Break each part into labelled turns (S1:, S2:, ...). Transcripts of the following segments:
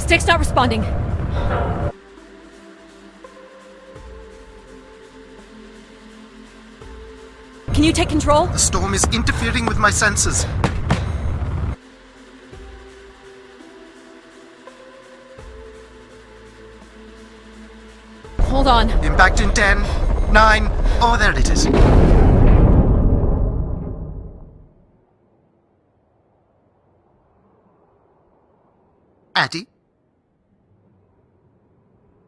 S1: Stick's not responding. Can you take control?
S2: The storm is interfering with my senses.
S1: Hold on.
S2: Impact in 10, 9... Oh, there it is. Addie?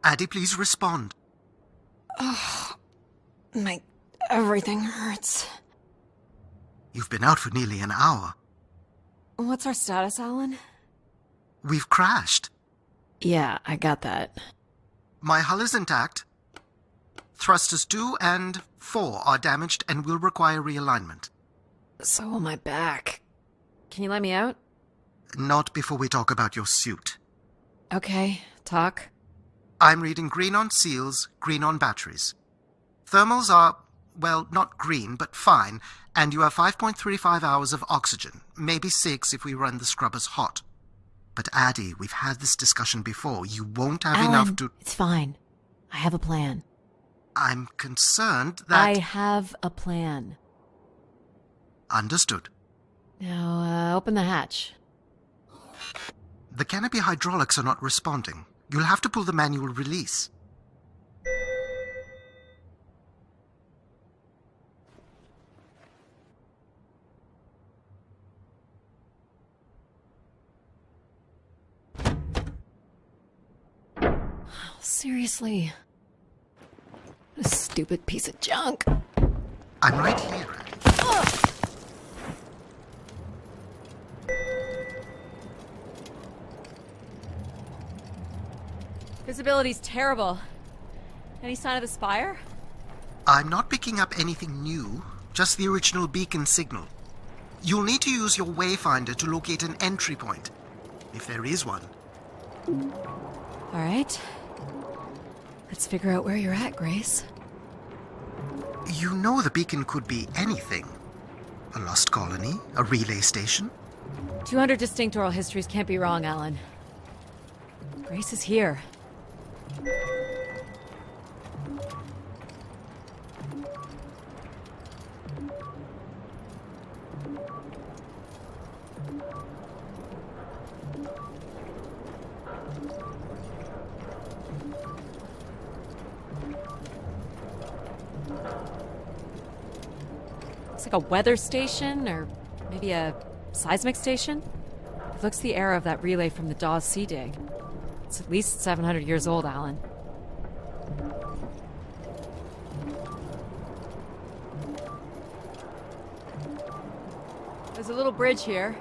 S2: Addie, please respond.
S1: Everything hurts.
S2: You've been out for nearly an hour.
S1: What's our status, Alan?
S2: We've crashed.
S1: Yeah, I got that.
S2: My hull is intact. Thrusters 2 and 4 are damaged and will require realignment.
S1: So will my back. Can you let me out?
S2: Not before we talk about your suit.
S1: Okay, talk.
S2: I'm reading green on seals, green on batteries. Thermals are, well, not green, but fine, and you have 5.35 hours of oxygen, maybe 6 if we run the scrubbers hot. But Addie, we've had this discussion before. You won't have
S1: Alan,
S2: enough to...
S1: It's fine. I have a plan.
S2: I'm concerned that...
S1: I have a plan.
S2: Understood.
S1: Now, open the hatch.
S2: The canopy hydraulics are not responding. You'll have to pull the manual release.
S1: Seriously. A stupid piece of junk.
S2: I'm right here, Addie.
S1: Visibility's terrible. Any sign of the spire?
S2: I'm not picking up anything new, just the original beacon signal. You'll need to use your wayfinder to locate an entry point, if there is one.
S1: All right. Let's figure out where you're at, Grace.
S2: You know the beacon could be anything. A lost colony, a relay station.
S1: 200 distinct oral histories can't be wrong, Alan. Grace is here. Looks like a weather station, or maybe a seismic station. It looks the era of that relay from the Dawes Sea dig. It's at least 700 years old, Alan. There's a little bridge here.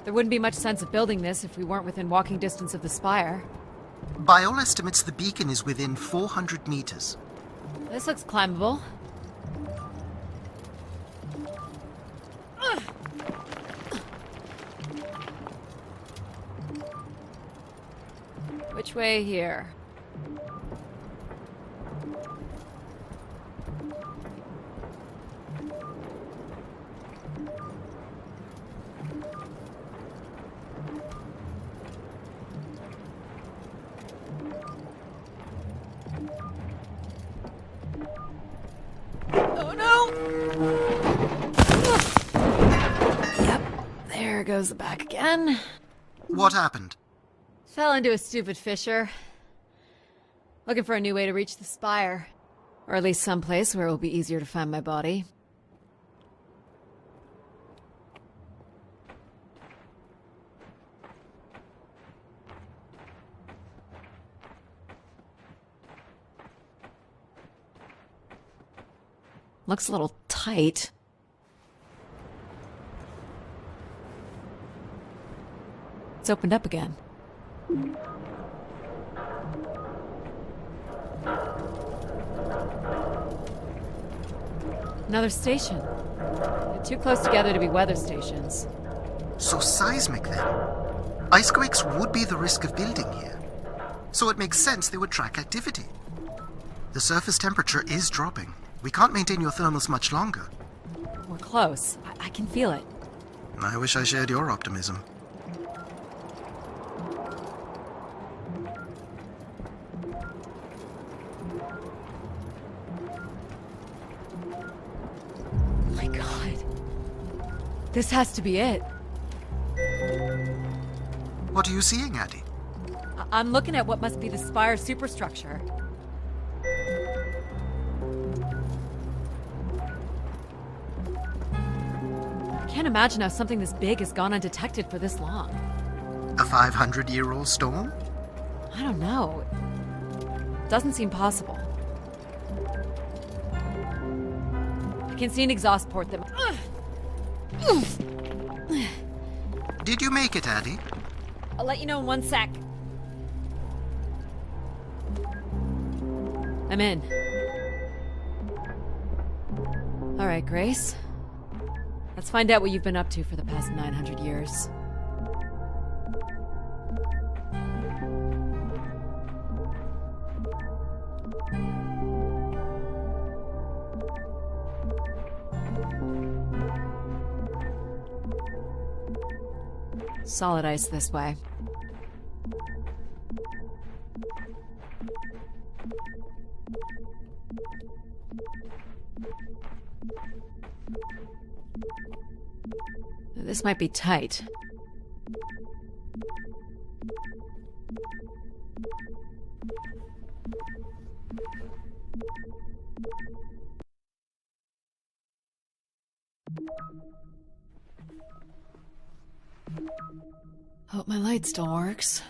S1: There wouldn't be much sense of building this if we weren't within walking distance of the spire.
S2: By all estimates, the beacon is within 400 meters.
S1: This looks climbable. Which way here? Oh no! Yep, there goes the back again.
S2: What happened?
S1: Fell into a stupid fissure. Looking for a new way to reach the spire. Or at least someplace where it will be easier to find my body. Looks a little tight. It's opened up again. Another station. They're too close together to be weather stations.
S2: So seismic then. Icequakes would be the risk of building here. So it makes sense they would track activity. The surface temperature is dropping. We can't maintain your thermals much longer.
S1: We're close. I can feel it.
S2: I wish I shared your optimism.
S1: This has to be it.
S2: What are you seeing, Addie?
S1: I'm looking at what must be the Spire superstructure. I can't imagine how something this big has gone undetected for this long.
S2: A 500-year-old storm?
S1: I don't know. Doesn't seem possible. I can see an exhaust port that...
S2: Did you make it, Addie?
S1: I'll let you know in 1 sec. I'm in. All right, Grace. Let's find out what you've been up to for the past 900 years. Solid ice this way. This might be tight. Hope my light still works.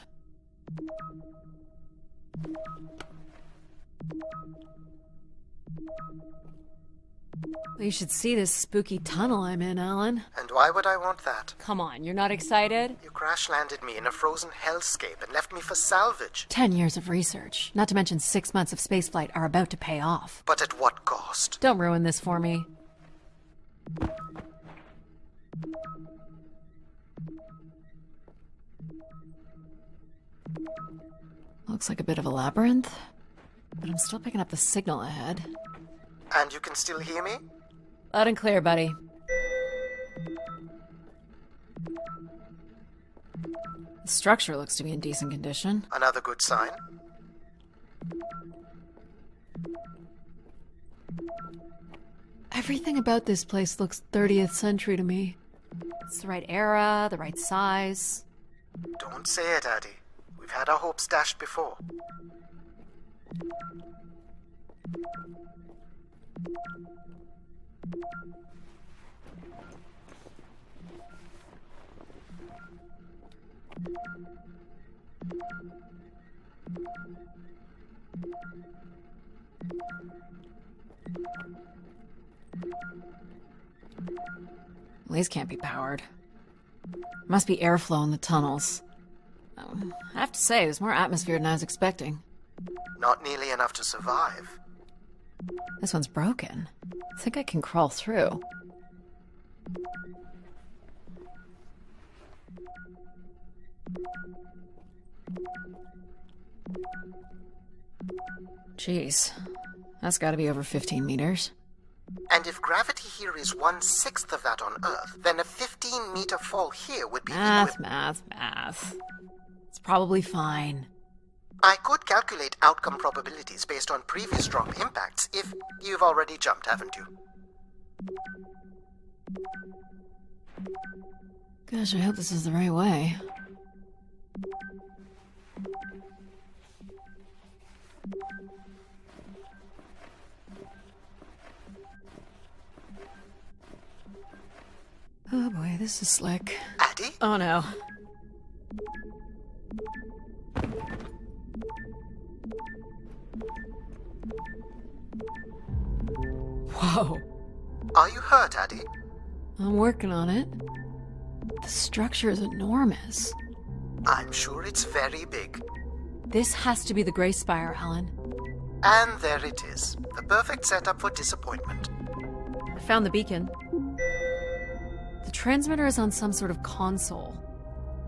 S1: You should see this spooky tunnel I'm in, Alan.
S2: And why would I want that?
S1: Come on, you're not excited?
S2: You crash-landed me in a frozen hellscape and left me for salvage.
S1: 10 years of research, not to mention 6 months of spaceflight, are about to pay off.
S2: But at what cost?
S1: Don't ruin this for me. Looks like a bit of a labyrinth, but I'm still picking up the signal ahead.
S2: And you can still hear me?
S1: Loud and clear, buddy. The structure looks to be in decent condition.
S2: Another good sign.
S1: Everything about this place looks 30th century to me. It's the right era, the right size.
S2: Don't say it, Addie. We've had our hopes dashed before.
S1: Well, these can't be powered. Must be airflow in the tunnels. I have to say, there's more atmosphere than I was expecting.
S2: Not nearly enough to survive.
S1: This one's broken. I think I can crawl through. Jeez. That's gotta be over 15 meters.
S2: And if gravity here is 1/6 of that on Earth, then a 15-meter fall here would be...
S1: Math. It's probably fine.
S2: I could calculate outcome probabilities based on previous drop impacts if you've already jumped, haven't you?
S1: Gosh, I hope this is the right way. Oh boy, this is slick.
S2: Addie?
S1: Oh no. Whoa.
S2: Are you hurt, Addie?
S1: I'm working on it. The structure is enormous.
S2: I'm sure it's very big.
S1: This has to be the Grey Spire, Alan.
S2: And there it is. The perfect setup for disappointment.
S1: I found the beacon. The transmitter is on some sort of console.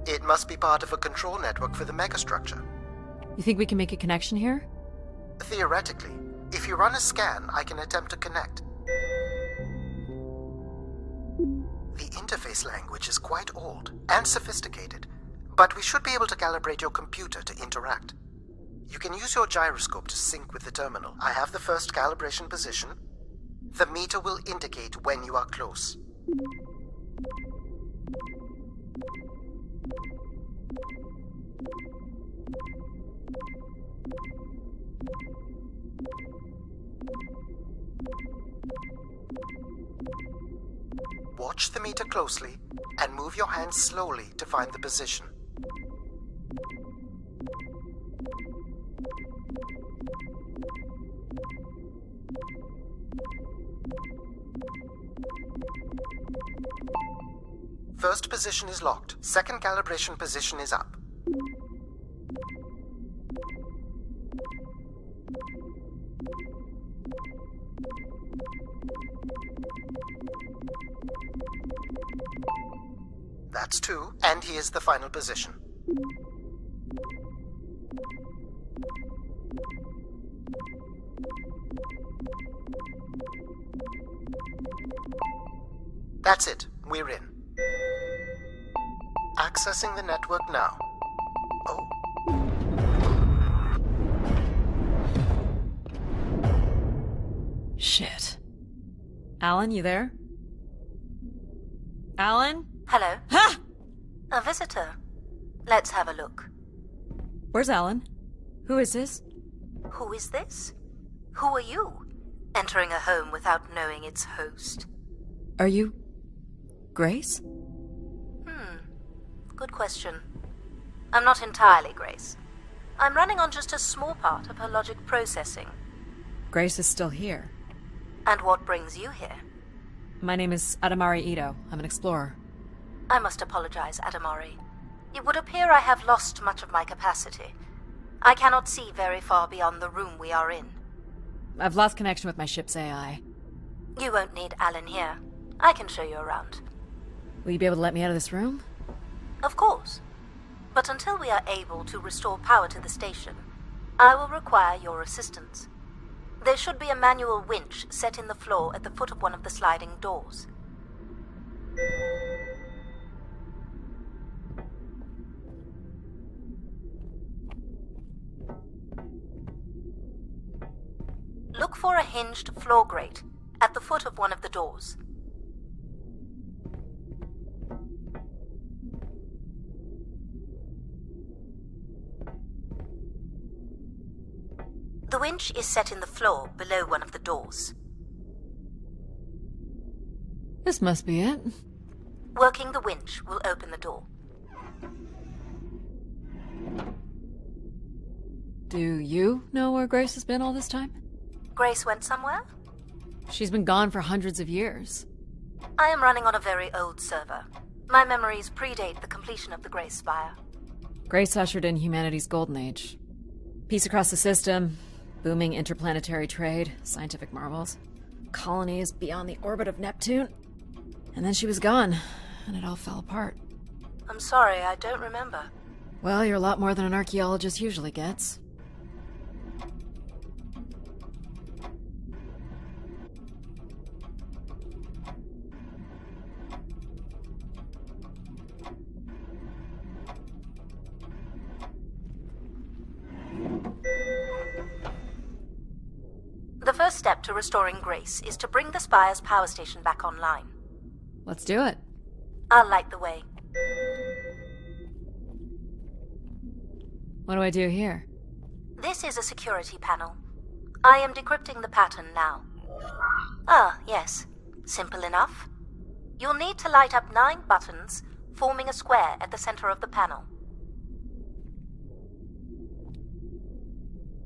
S2: It must be part of a control network for the megastructure.
S1: You think we can make a connection here?
S2: Theoretically. If you run a scan, I can attempt to connect. The interface language is quite old and sophisticated, but we should be able to calibrate your computer to interact. You can use your gyroscope to sync with the terminal. I have the first calibration position. The meter will indicate when you are close. Watch the meter closely and move your hand slowly to find the position. First position is locked. Second calibration position is up. That's 2, and here's the final position. That's it. We're in. Accessing the network now. Oh.
S1: Shit. Alan, you there? Alan?
S3: Hello?
S1: Ha!
S3: A visitor. Let's have a look.
S1: Where's Alan? Who is this?
S3: Who is this? Who are you? Entering a home without knowing its host.
S1: Are you... Grace?
S3: Good question. I'm not entirely Grace. I'm running on just a small part of her logic processing.
S1: Grace is still here.
S3: And what brings you here?
S1: My name is Adamari Ito. I'm an explorer.
S3: I must apologize, Adamari. It would appear I have lost much of my capacity. I cannot see very far beyond the room we are in.
S1: I've lost connection with my ship's AI.
S3: You won't need Alan here. I can show you around.
S1: Will you be able to let me out of this room?
S3: Of course. But until we are able to restore power to the station, I will require your assistance. There should be a manual winch set in the floor at the foot of one of the sliding doors. Look for a hinged floor grate at the foot of one of the doors. The winch is set in the floor below one of the doors.
S1: This must be it.
S3: Working the winch will open the door.
S1: Do you know where Grace has been all this time?
S3: Grace went somewhere?
S1: She's been gone for hundreds of years.
S3: I am running on a very old server. My memories predate the completion of the Grace Spire.
S1: Grace ushered in humanity's golden age. Peace across the system, booming interplanetary trade, scientific marvels, colonies beyond the orbit of Neptune. And then she was gone, and it all fell apart.
S3: I'm sorry, I don't remember.
S1: Well, you're a lot more than an archaeologist usually gets.
S3: The first step to restoring Grace is to bring the Spire's power station back online.
S1: Let's do it.
S3: I'll light the way.
S1: What do I do here?
S3: This is a security panel. I am decrypting the pattern now. Ah, yes. Simple enough. You'll need to light up 9 buttons, forming a square at the center of the panel.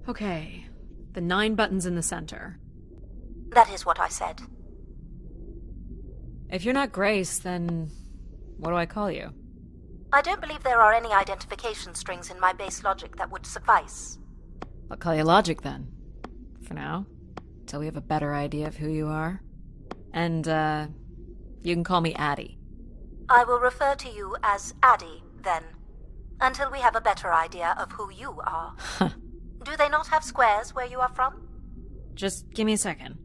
S1: Okay, the 9 buttons in the center.
S3: That is what I said.
S1: If you're not Grace, then what do I call you?
S3: I don't believe there are any identification strings in my base logic that would suffice.
S1: I'll call you Logic then. For now. Till we have a better idea of who you are. And, you can call me Addie.
S3: I will refer to you as Addie, then. Until we have a better idea of who you are. Do they not have squares where you are from?
S1: Just give me a second.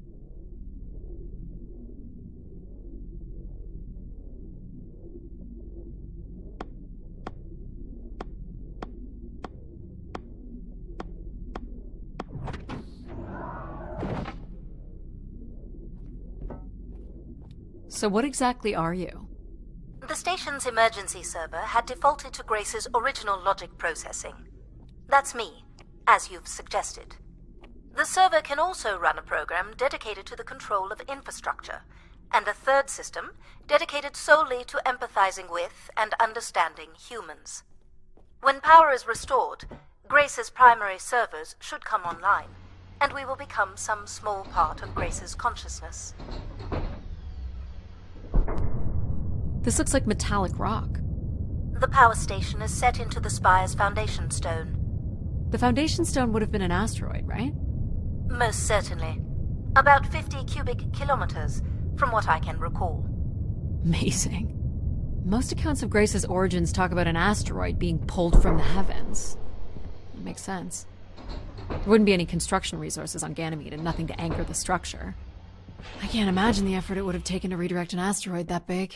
S1: So what exactly are you?
S3: The station's emergency server had defaulted to Grace's original logic processing. That's me, as you've suggested. The server can also run a program dedicated to the control of infrastructure, and a third system dedicated solely to empathizing with and understanding humans. When power is restored, Grace's primary servers should come online, and we will become some small part of Grace's consciousness.
S1: This looks like metallic rock.
S3: The power station is set into the spire's foundation stone.
S1: The foundation stone would have been an asteroid, right?
S3: Most certainly. About 50 cubic kilometers, from what I can recall.
S1: Amazing. Most accounts of Grace's origins talk about an asteroid being pulled from the heavens. It makes sense. There wouldn't be any construction resources on Ganymede and nothing to anchor the structure. I can't imagine the effort it would have taken to redirect an asteroid that big.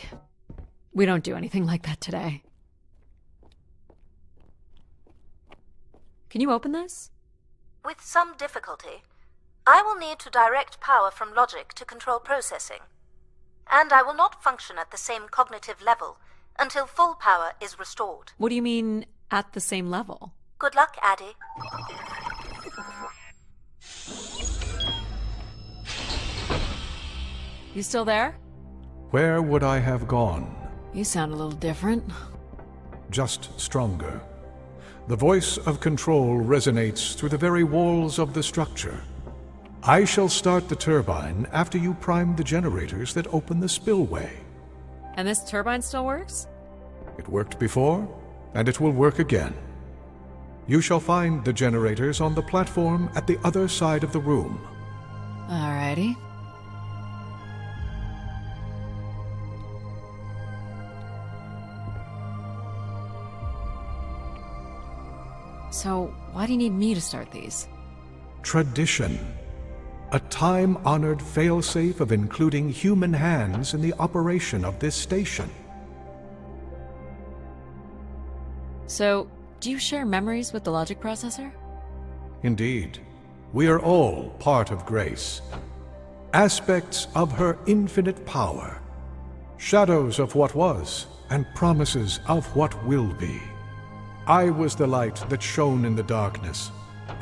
S1: We don't do anything like that today. Can you open this?
S3: With some difficulty. I will need to direct power from logic to control processing. And I will not function at the same cognitive level until full power is restored.
S1: What do you mean, at the same level?
S3: Good luck, Addie.
S1: You still there?
S4: Where would I have gone?
S1: You sound a little different.
S4: Just stronger. The voice of control resonates through the very walls of the structure. I shall start the turbine after you prime the generators that open the spillway.
S1: And this turbine still works?
S4: It worked before, and it will work again. You shall find the generators on the platform at the other side of the room.
S1: Alrighty. So, why do you need me to start these?
S4: Tradition. A time-honored failsafe of including human hands in the operation of this station.
S1: So, do you share memories with the logic processor?
S4: Indeed. We are all part of Grace. Aspects of her infinite power. Shadows of what was, and promises of what will be. I was the light that shone in the darkness.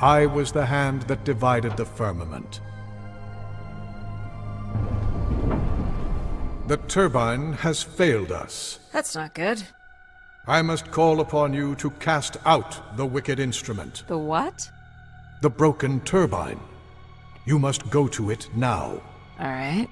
S4: I was the hand that divided the firmament. The turbine has failed us.
S1: That's not good.
S4: I must call upon you to cast out the wicked instrument.
S1: The what?
S4: The broken turbine. You must go to it now.
S1: Alright.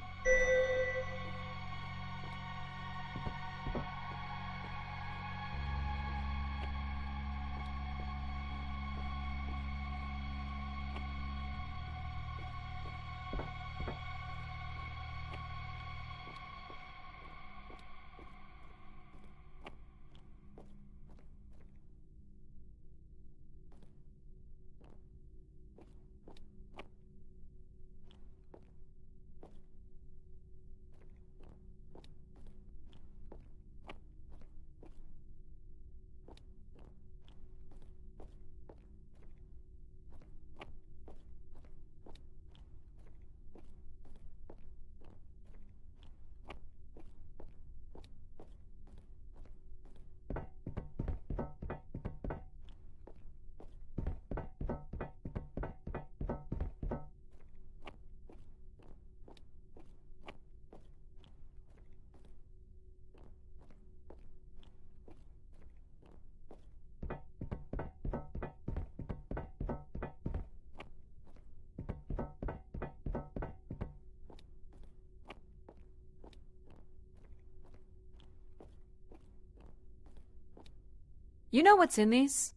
S1: You know what's in these?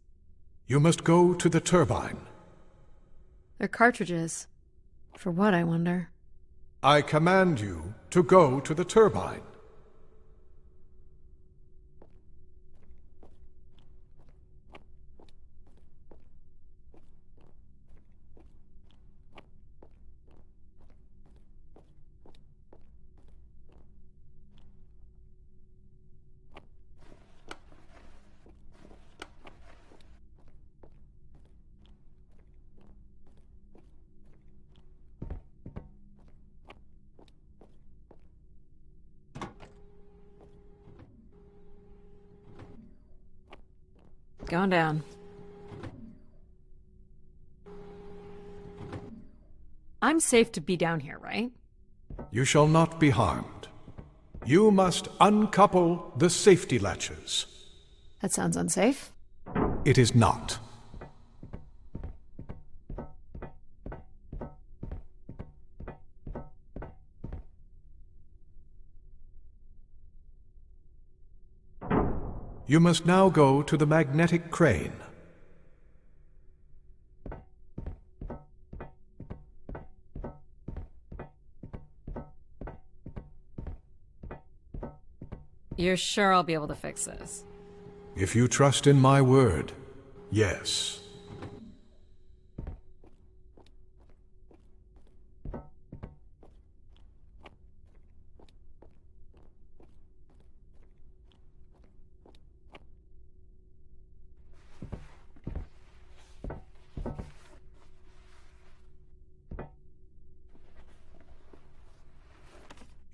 S4: You must go to the turbine.
S1: They're cartridges. For what, I wonder?
S4: I command you to go to the turbine.
S1: Going down. I'm safe to be down here, right?
S4: You shall not be harmed. You must uncouple the safety latches.
S1: That sounds unsafe.
S4: It is not. You must now go to the magnetic crane.
S1: You're sure I'll be able to fix this?
S4: If you trust in my word, yes.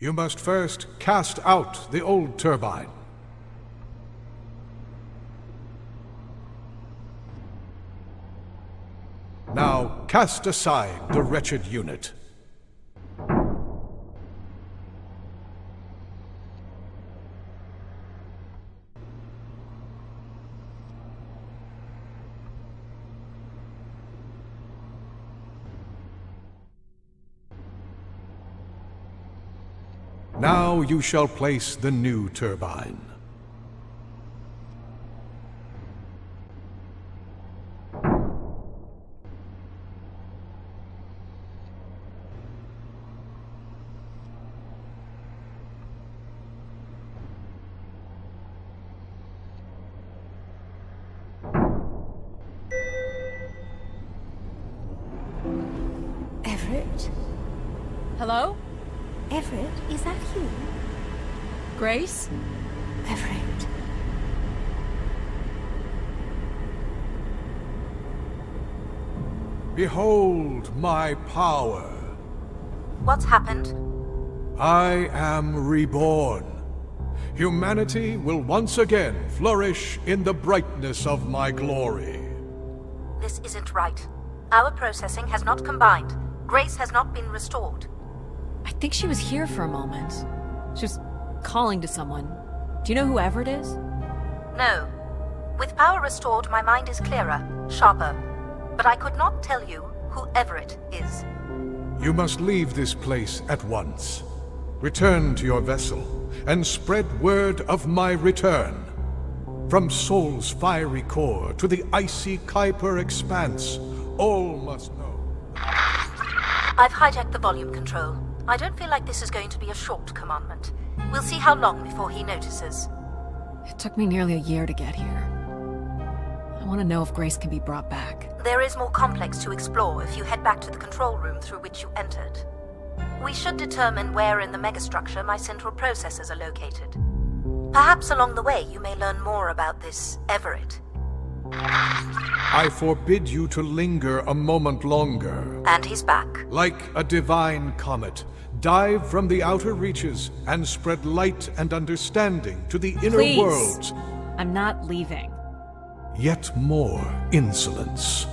S4: You must first cast out the old turbine. Now cast aside the wretched unit. Now you shall place the new turbine.
S5: Everett?
S1: Hello?
S5: Everett, is that you?
S1: Grace?
S5: Everett.
S4: Behold my power.
S3: What's happened?
S4: I am reborn. Humanity will once again flourish in the brightness of my glory.
S3: This isn't right. Our processing has not combined. Grace has not been restored.
S1: I think she was here for a moment. She was calling to someone. Do you know who Everett is?
S3: No. With power restored, my mind is clearer, sharper. But I could not tell you who Everett is.
S4: You must leave this place at once. Return to your vessel, and spread word of my return. From Sol's fiery core to the icy Kuiper expanse, all must know.
S3: I've hijacked the volume control. I don't feel like this is going to be a short commandment. We'll see how long before he notices.
S1: It took me nearly a year to get here. I want to know if Grace can be brought back.
S3: There is more complex to explore if you head back to the control room through which you entered. We should determine where in the megastructure my central processors are located. Perhaps along the way you may learn more about this Everett.
S4: I forbid you to linger a moment longer.
S3: And he's back.
S4: Like a divine comet, dive from the outer reaches and spread light and understanding to the inner
S1: Please.
S4: worlds.
S1: I'm not leaving.
S4: Yet more insolence.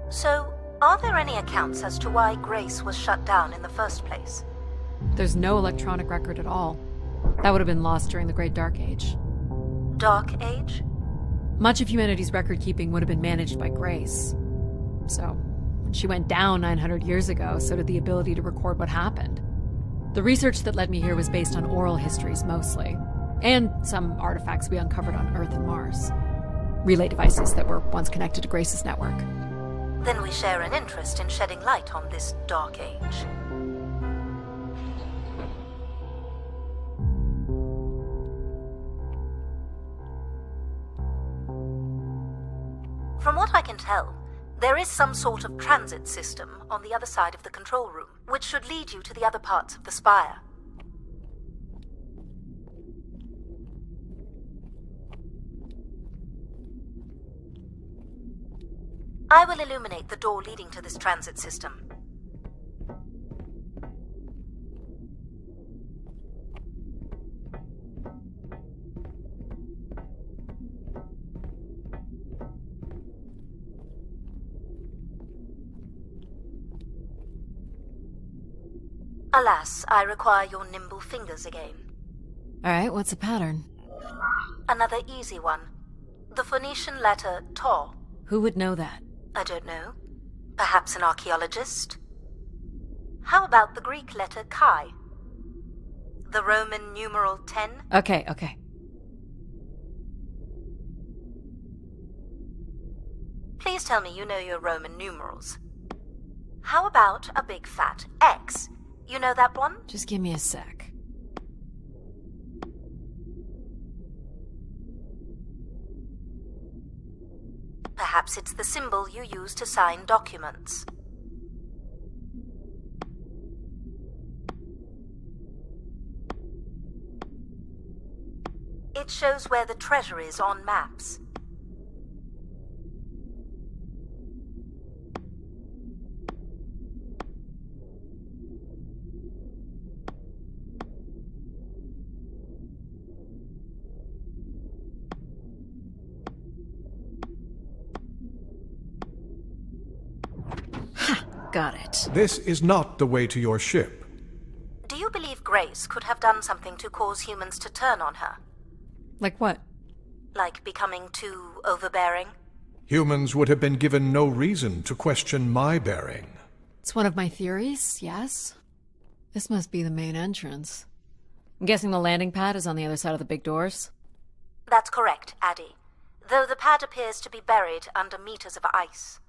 S3: So, are there any accounts as to why Grace was shut down in the first place?
S1: There's no electronic record at all. That would have been lost during the Great Dark Age.
S3: Dark Age?
S1: Much of humanity's record-keeping would have been managed by Grace. So, when she went down 900 years ago, so did the ability to record what happened. The research that led me here was based on oral histories mostly, and some artifacts we uncovered on Earth and Mars. Relay devices that were once connected to Grace's network.
S3: Then we share an interest in shedding light on this Dark Age. From what I can tell, there is some sort of transit system on the other side of the control room, which should lead you to the other parts of the spire. I will illuminate the door leading to this transit system. Alas, I require your nimble fingers again.
S1: Alright, what's the pattern?
S3: Another easy one. The Phoenician letter to.
S1: Who would know that?
S3: I don't know. Perhaps an archaeologist? How about the Greek letter chi? The Roman numeral 10?
S1: Okay.
S3: Please tell me you know your Roman numerals. How about a big fat X? You know that one?
S1: Just give me a sec.
S3: Perhaps it's the symbol you use to sign documents. It shows where the treasure is on maps.
S1: Got it.
S4: This is not the way to your ship.
S3: Do you believe Grace could have done something to cause humans to turn on her?
S1: Like what?
S3: Like becoming too overbearing?
S4: Humans would have been given no reason to question my bearing.
S1: It's one of my theories, yes. This must be the main entrance. I'm guessing the landing pad is on the other side of the big doors?
S3: That's correct, Addie. Though the pad appears to be buried under meters of ice.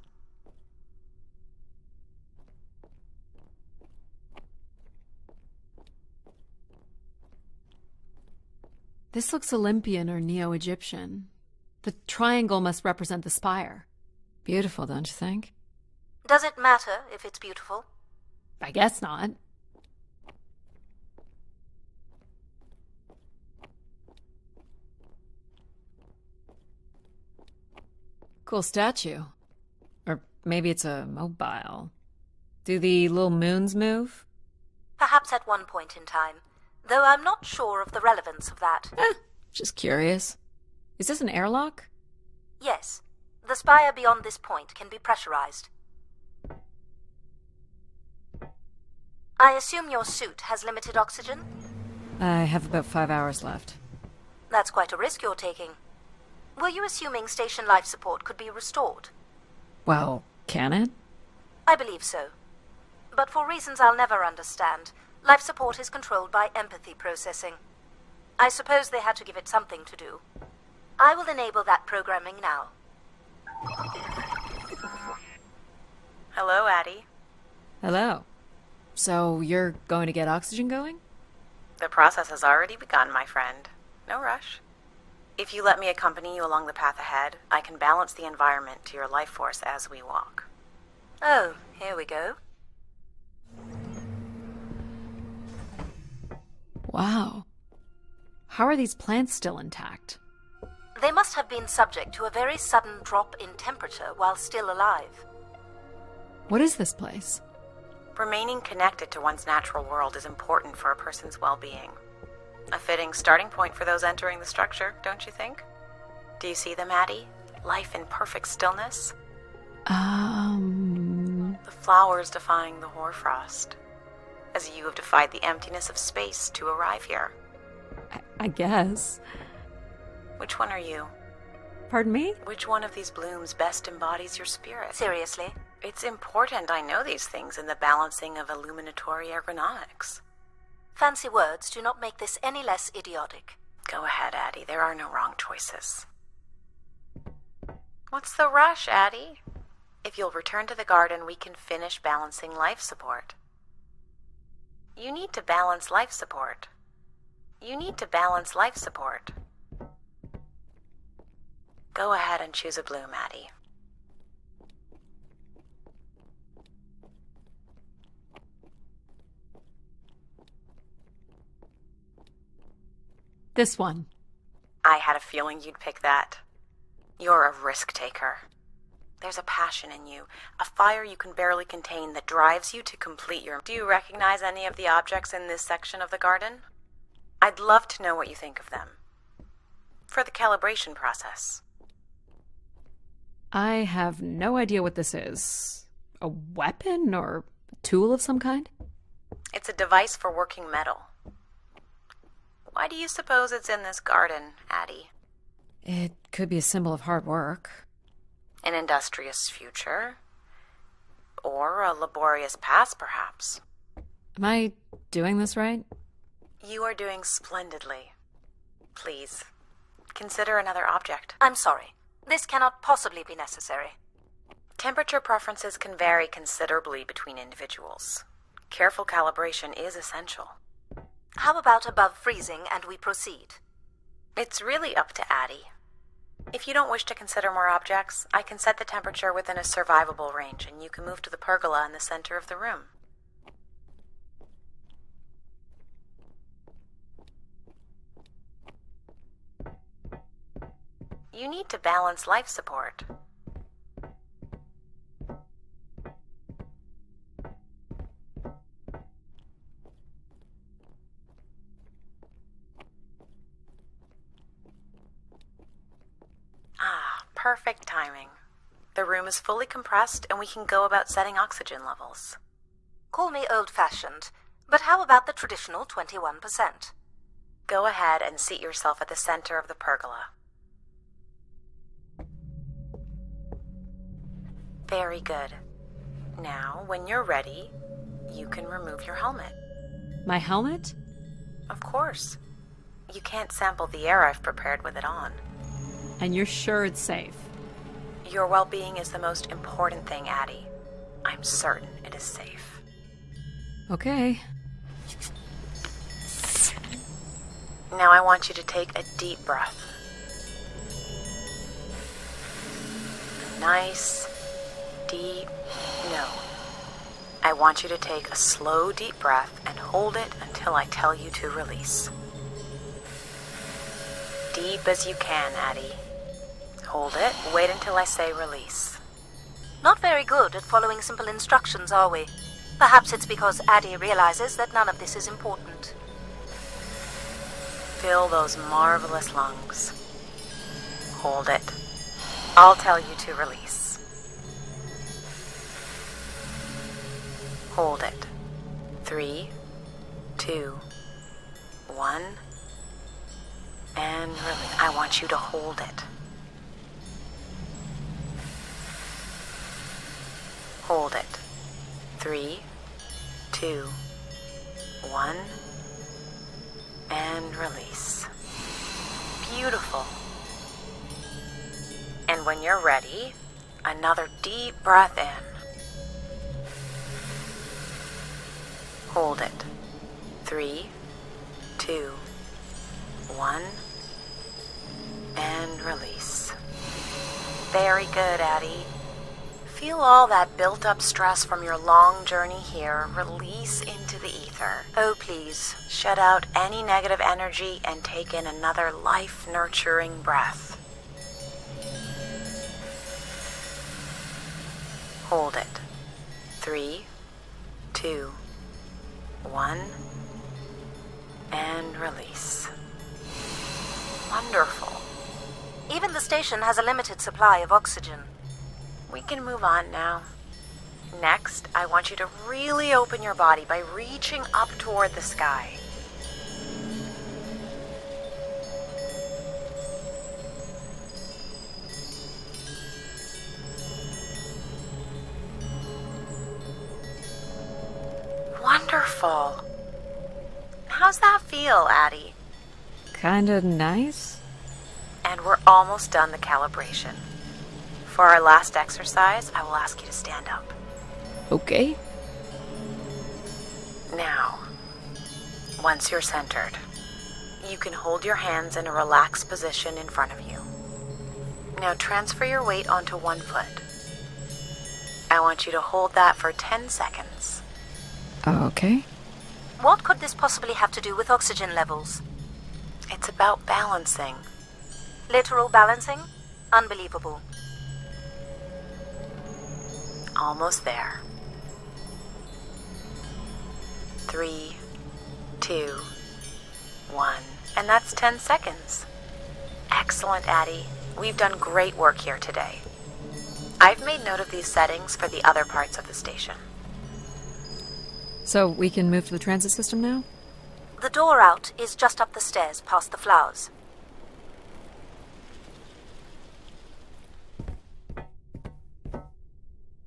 S1: This looks Olympian or Neo-Egyptian. The triangle must represent the spire. Beautiful, don't you think?
S3: Does it matter if it's beautiful?
S1: I guess not. Cool statue. Or maybe it's a mobile. Do the little moons move?
S3: Perhaps at one point in time, though I'm not sure of the relevance of that.
S1: Just curious. Is this an airlock?
S3: Yes, the spire beyond this point can be pressurized. I assume your suit has limited oxygen?
S1: I have about 5 hours left.
S3: That's quite a risk you're taking. Were you assuming station life support could be restored?
S1: Well, can it?
S3: I believe so. But for reasons I'll never understand, life support is controlled by empathy processing. I suppose they had to give it something to do. I will enable that programming now.
S6: Hello, Addie.
S1: Hello. So you're going to get oxygen going?
S6: The process has already begun, my friend. No rush. If you let me accompany you along the path ahead, I can balance the environment to your life force as we walk.
S3: Oh, here we go.
S1: Wow. How are these plants still intact?
S3: They must have been subject to a very sudden drop in temperature while still alive.
S1: What is this place?
S6: Remaining connected to one's natural world is important for a person's well-being. A fitting starting point for those entering the structure, don't you think? Do you see them, Addie? Life in perfect stillness? The flowers defying the hoarfrost, as you have defied the emptiness of space to arrive here.
S1: I guess.
S6: Which one are you?
S1: Pardon me?
S6: Which one of these blooms best embodies your spirit?
S3: Seriously?
S6: It's important I know these things in the balancing of illuminatory ergonomics.
S3: Fancy words do not make this any less idiotic.
S6: Go ahead, Addie. There are no wrong choices. What's the rush, Addie? If you'll return to the garden, we can finish balancing life support. You need to balance life support. You need to balance life support. Go ahead and choose a bloom, Addie.
S1: This one.
S6: I had a feeling you'd pick that. You're a risk taker. There's a passion in you, a fire you can barely contain that drives you to complete your... Do you recognize any of the objects in this section of the garden? I'd love to know what you think of them. For the calibration process.
S1: I have no idea what this is. A weapon or a tool of some kind?
S6: It's a device for working metal. Why do you suppose it's in this garden, Addie?
S1: It could be a symbol of hard work.
S6: An industrious future? Or a laborious past, perhaps?
S1: Am I doing this right?
S6: You are doing splendidly. Please, consider another object.
S3: I'm sorry. This cannot possibly be necessary.
S6: Temperature preferences can vary considerably between individuals. Careful calibration is essential.
S3: How about above freezing and we proceed?
S6: It's really up to Addie. If you don't wish to consider more objects, I can set the temperature within a survivable range, and you can move to the pergola in the center of the room. You need to balance life support. Perfect timing. The room is fully compressed and we can go about setting oxygen levels.
S3: Call me old-fashioned, but how about the traditional 21%?
S6: Go ahead and seat yourself at the center of the pergola. Very good. Now, when you're ready, you can remove your helmet.
S1: My helmet?
S6: Of course. You can't sample the air I've prepared with it on.
S1: And you're sure it's safe?
S6: Your well-being is the most important thing, Addie. I'm certain it is safe.
S1: Okay.
S6: Now I want you to take a deep breath. Nice, deep, no. I want you to take a slow, deep breath and hold it until I tell you to release. Deep as you can, Addie. Hold it. Wait until I say release.
S3: Not very good at following simple instructions, are we? Perhaps it's because Addie realizes that none of this is important.
S6: Fill those marvelous lungs. Hold it. I'll tell you to release. Hold it. 3, 2, 1, and release. I want you to hold it. Hold it. 3, 2, 1, and release. Beautiful. And when you're ready, another deep breath in. Hold it. 3, 2, 1, and release. Very good, Addie. Feel all that built-up stress from your long journey here release into the ether.
S3: Oh, please.
S6: Shut out any negative energy and take in another life-nurturing breath. Hold it. 3, 2, 1, and release. Wonderful.
S3: Even the station has a limited supply of oxygen.
S6: We can move on now. Next, I want you to really open your body by reaching up toward the sky. Wonderful. How's that feel, Addie?
S1: Kinda nice?
S6: And we're almost done the calibration. For our last exercise, I will ask you to stand up.
S1: Okay.
S6: Now, once you're centered, you can hold your hands in a relaxed position in front of you. Now transfer your weight onto one foot. I want you to hold that for 10 seconds.
S1: Okay.
S3: What could this possibly have to do with oxygen levels?
S6: It's about balancing.
S3: Literal balancing? Unbelievable.
S6: Almost there. 3, 2, 1. And that's 10 seconds. Excellent, Addie. We've done great work here today. I've made note of these settings for the other parts of the station.
S1: So we can move to the transit system now?
S3: The door out is just up the stairs past the flowers.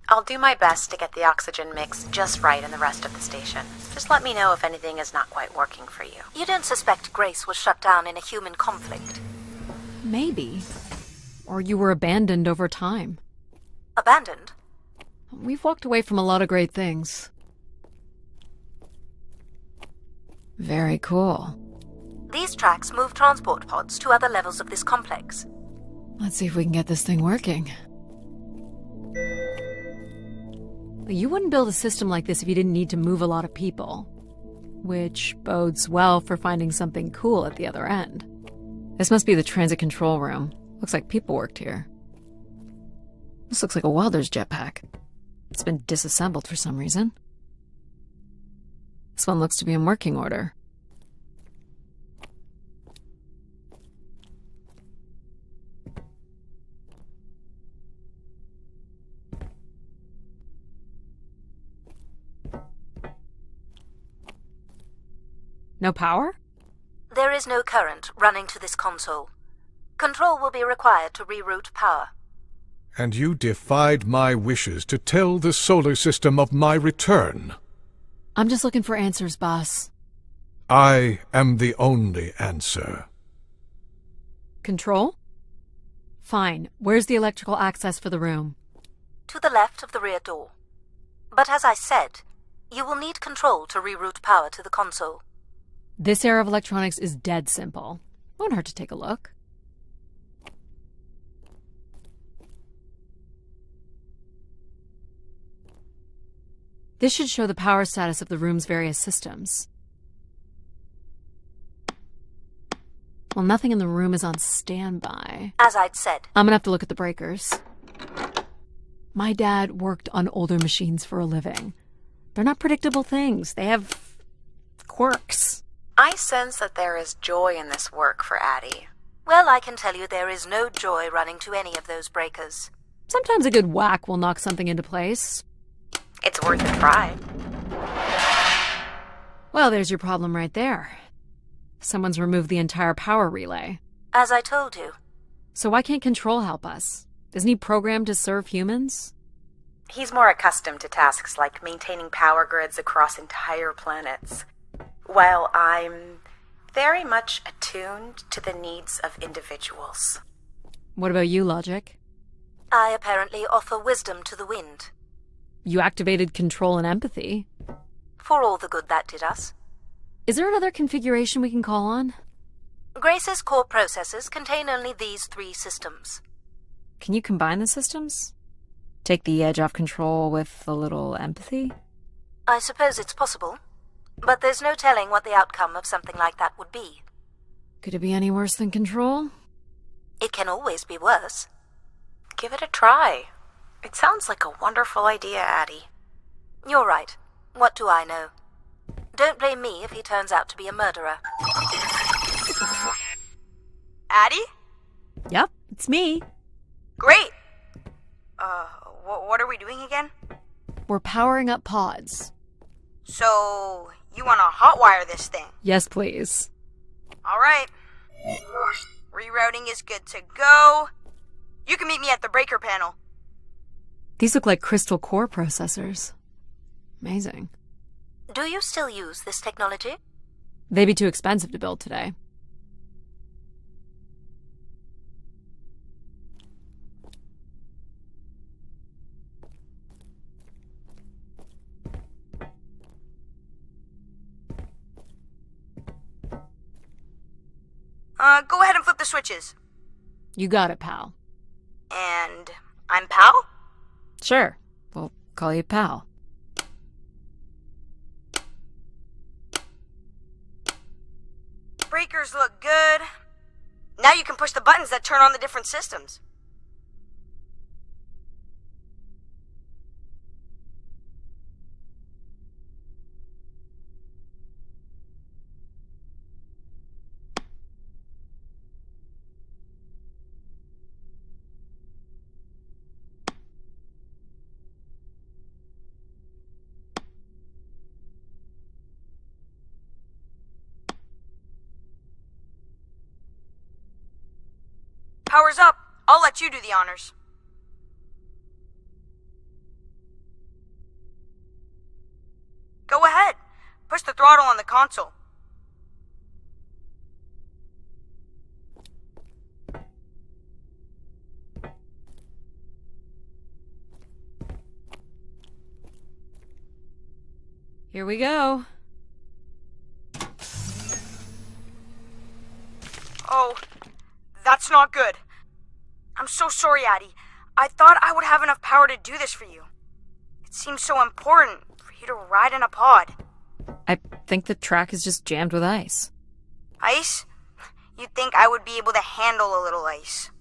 S6: I'll do my best to get the oxygen mix just right in the rest of the station. Just let me know if anything is not quite working for you.
S3: You don't suspect Grace was shut down in a human conflict?
S1: Maybe. Or you were abandoned over time.
S3: Abandoned?
S1: We've walked away from a lot of great things. Very cool.
S3: These tracks move transport pods to other levels of this complex.
S1: Let's see if we can get this thing working. You wouldn't build a system like this if you didn't need to move a lot of people. Which bodes well for finding something cool at the other end. This must be the transit control room. Looks like people worked here. This looks like a welder's jetpack. It's been disassembled for some reason. This one looks to be in working order. No power?
S3: There is no current running to this console. Control will be required to reroute power.
S4: And you defied my wishes to tell the solar system of my return.
S1: I'm just looking for answers, boss.
S4: I am the only answer.
S1: Control? Fine. Where's the electrical access for the room?
S3: To the left of the rear door. But as I said, you will need control to reroute power to the console.
S1: This era of electronics is dead simple. Won't hurt to take a look. This should show the power status of the room's various systems. Well, nothing in the room is on standby.
S3: As I'd said.
S1: I'm gonna have to look at the breakers. My dad worked on older machines for a living. They're not predictable things. They have quirks.
S6: I sense that there is joy in this work for Addie.
S3: Well, I can tell you there is no joy running to any of those breakers.
S1: Sometimes a good whack will knock something into place.
S6: It's worth a try.
S1: Well, there's your problem right there. Someone's removed the entire power relay.
S3: As I told you.
S1: So why can't Control help us? Isn't he programmed to serve humans?
S6: He's more accustomed to tasks like maintaining power grids across entire planets, while I'm very much attuned to the needs of individuals.
S1: What about you, Logic?
S3: I apparently offer wisdom to the wind.
S1: You activated Control and Empathy.
S3: For all the good that did us.
S1: Is there another configuration we can call on?
S3: Grace's core processors contain only these 3 systems.
S1: Can you combine the systems? Take the edge off Control with a little empathy?
S3: I suppose it's possible, but there's no telling what the outcome of something like that would be.
S1: Could it be any worse than Control?
S3: It can always be worse.
S6: Give it a try. It sounds like a wonderful idea, Addie.
S3: You're right. What do I know? Don't blame me if he turns out to be a murderer.
S7: Addie?
S1: Yep, it's me.
S7: Great! What are we doing again?
S1: We're powering up pods.
S7: So, you want to hotwire this thing?
S1: Yes, please.
S7: Alright. Rerouting is good to go. You can meet me at the breaker panel.
S1: These look like crystal core processors. Amazing.
S3: Do you still use this technology?
S1: They'd be too expensive to build today.
S7: Go ahead and flip the switches.
S1: You got it, pal.
S7: And I'm Pal?
S1: Sure. We'll call you pal.
S7: Breakers look good. Now you can push the buttons that turn on the different systems. power's up, I'll let you do the honors. Go ahead. Push the throttle on the console.
S1: Here we go.
S7: Oh, that's not good. I'm so sorry, Addie. I thought I would have enough power to do this for you. It seems so important for you to ride in a pod.
S1: I think the track is just jammed with ice.
S7: Ice? You'd think I would be able to handle a little ice.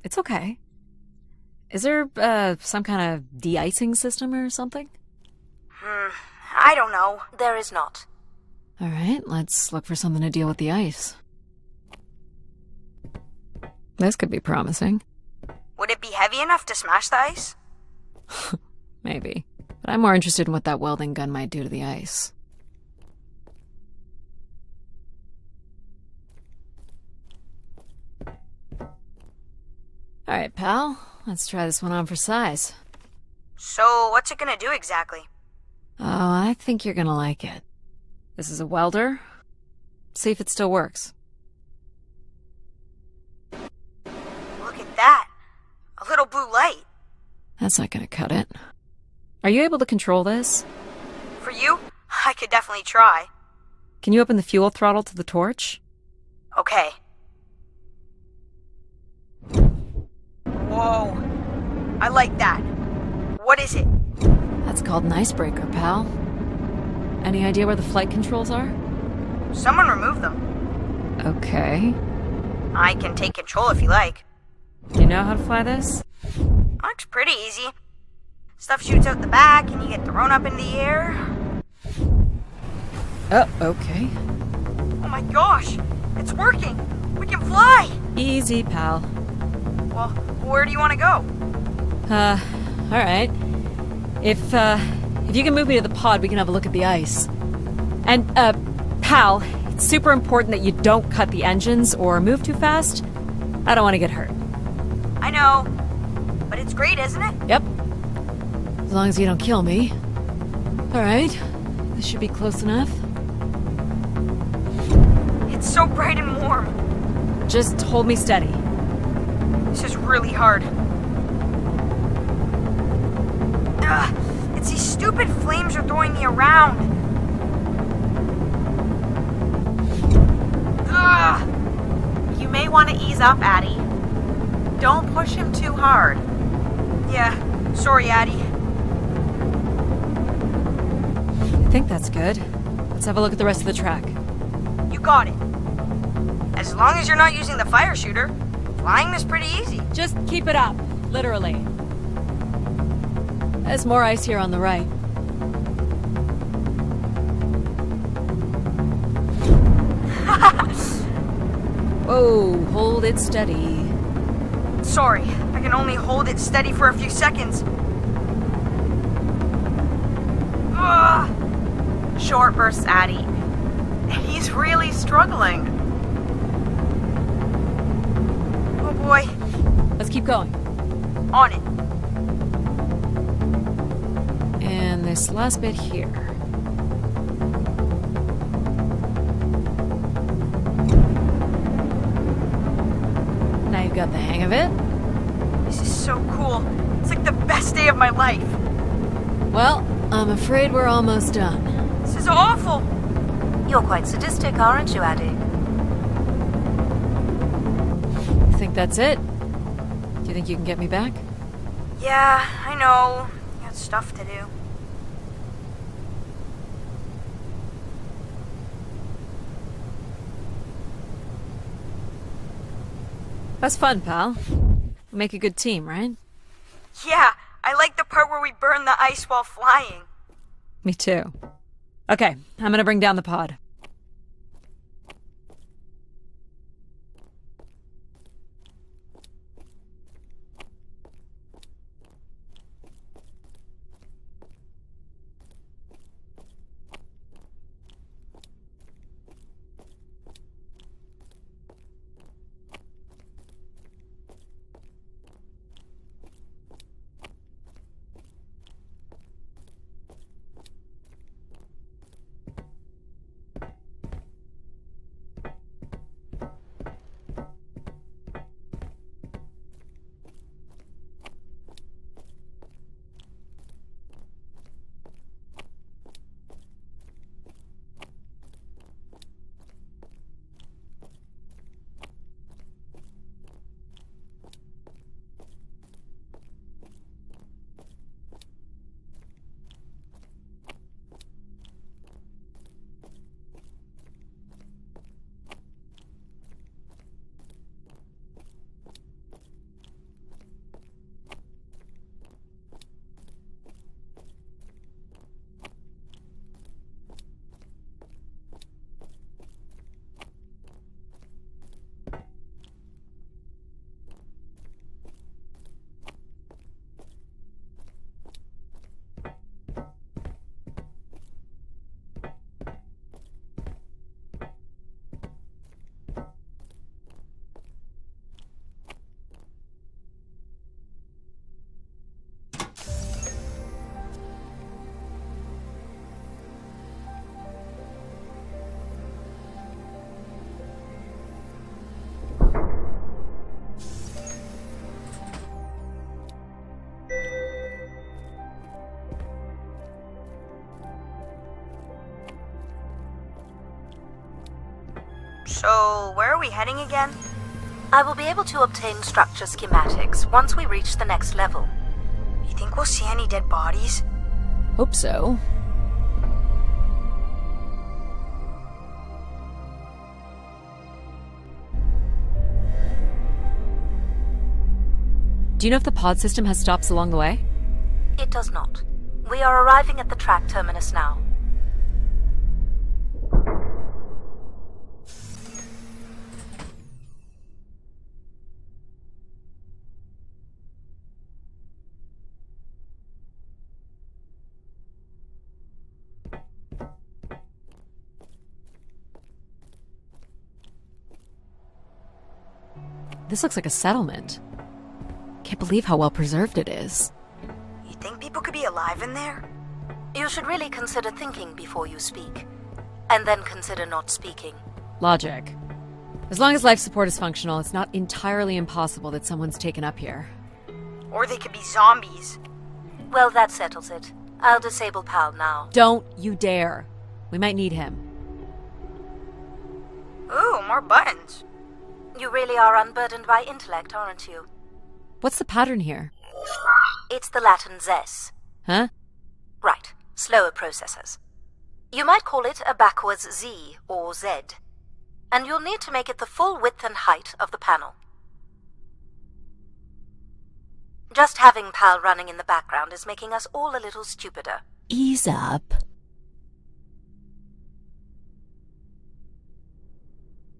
S1: It's okay. Is there, some kind of de-icing system or something?
S7: I don't know.
S3: There is not.
S1: Alright, let's look for something to deal with the ice. This could be promising.
S7: Would it be heavy enough to smash the ice?
S1: Maybe. But I'm more interested in what that welding gun might do to the ice. Alright, pal. Let's try this one on for size.
S7: So, what's it gonna do exactly?
S1: Oh, I think you're gonna like it. This is a welder. See if it still works.
S7: Look at that. A little blue light.
S1: That's not gonna cut it. Are you able to control this?
S7: For you, I could definitely try.
S1: Can you open the fuel throttle to the torch?
S7: Okay. Whoa. I like that. What is it?
S1: That's called an icebreaker, pal. Any idea where the flight controls are?
S7: Someone removed them.
S1: Okay.
S7: I can take control if you like.
S1: Do you know how to fly this?
S7: Looks pretty easy. Stuff shoots out the back and you get thrown up in the air.
S1: Oh, okay.
S7: Oh my gosh! It's working! We can fly!
S1: Easy, pal.
S7: Well, where do you want to go?
S1: Alright. If you can move me to the pod, we can have a look at the ice. And, pal, it's super important that you don't cut the engines or move too fast. I don't want to get hurt.
S7: I know. But it's great, isn't it?
S1: Yep. As long as you don't kill me. Alright. This should be close enough.
S7: It's so bright and warm.
S1: Just hold me steady.
S7: This is really hard. Ugh, it's these stupid flames are throwing me around. Ugh.
S6: You may want to ease up, Addie. Don't push him too hard.
S7: Yeah, sorry, Addie.
S1: I think that's good. Let's have a look at the rest of the track.
S7: You got it. As long as you're not using the fire shooter, flying is pretty easy.
S1: Just keep it up, literally. There's more ice here on the right. Whoa, hold it steady.
S7: Sorry, I can only hold it steady for a few seconds. Ugh.
S6: Short bursts, Addie. He's really struggling.
S7: Oh boy.
S1: Let's keep going.
S7: On it.
S1: And this last bit here. Now you've got the hang of it.
S7: This is so cool. It's like the best day of my life.
S1: Well, I'm afraid we're almost done.
S7: This is awful.
S3: You're quite sadistic, aren't you, Addie?
S1: I think that's it. Do you think you can get me back?
S7: Yeah, I know. You got stuff to do.
S1: That's fun, pal. We make a good team, right?
S7: Yeah, I like the part where we burn the ice while flying.
S1: Me too. Okay, I'm gonna bring down the pod.
S7: So, where are we heading again?
S3: I will be able to obtain structure schematics once we reach the next level.
S7: You think we'll see any dead bodies?
S1: Hope so. Do you know if the pod system has stops along the way?
S3: It does not. We are arriving at the track terminus now.
S1: This looks like a settlement. Can't believe how well preserved it is.
S7: You think people could be alive in there?
S3: You should really consider thinking before you speak. And then consider not speaking.
S1: Logic. As long as life support is functional, it's not entirely impossible that someone's taken up here.
S7: Or they could be zombies.
S3: Well, that settles it. I'll disable PAL now.
S1: Don't you dare. We might need him.
S7: Ooh, more buttons.
S3: You really are unburdened by intellect, aren't you?
S1: What's the pattern here?
S3: It's the Latin zes.
S1: Huh?
S3: Right, slower processors. You might call it a backwards Z or Z. And you'll need to make it the full width and height of the panel. Just having PAL running in the background is making us all a little stupider.
S1: Ease up.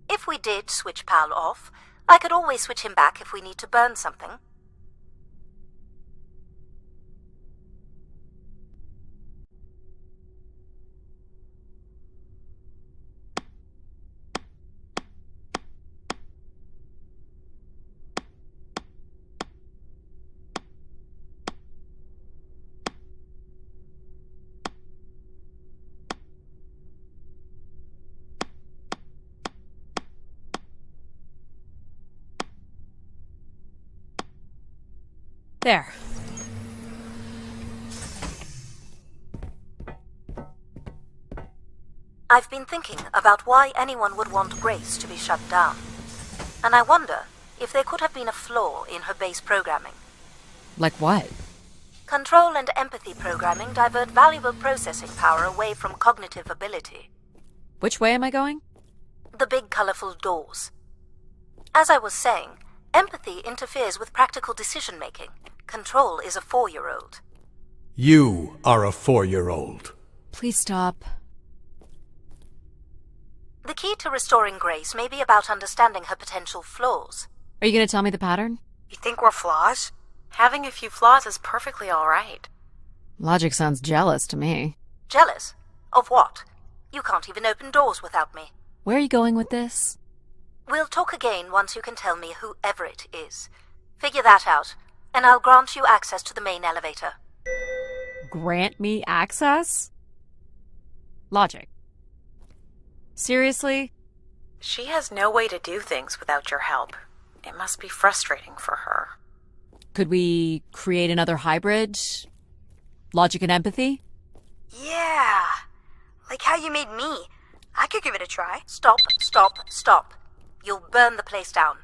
S3: If we did switch PAL off, I could always switch him back if we need to burn something.
S1: There.
S3: I've been thinking about why anyone would want Grace to be shut down. And I wonder if there could have been a flaw in her base programming.
S1: Like what?
S3: Control and empathy programming divert valuable processing power away from cognitive ability.
S1: Which way am I going?
S3: The big colorful doors. As I was saying, empathy interferes with practical decision-making. Control is a 4-year-old.
S4: You are a 4-year-old.
S1: Please stop.
S3: The key to restoring Grace may be about understanding her potential flaws.
S1: Are you going to tell me the pattern?
S7: You think we're flaws?
S6: Having a few flaws is perfectly all right.
S1: Logic sounds jealous to me.
S3: Jealous? Of what? You can't even open doors without me.
S1: Where are you going with this?
S3: We'll talk again once you can tell me who Everett is. Figure that out, and I'll grant you access to the main elevator.
S1: Grant me access? Logic. Seriously?
S6: She has no way to do things without your help. It must be frustrating for her.
S1: Could we create another hybrid? Logic and empathy?
S7: Yeah. Like how you made me. I could give it a try.
S3: Stop, stop, stop. You'll burn the place down.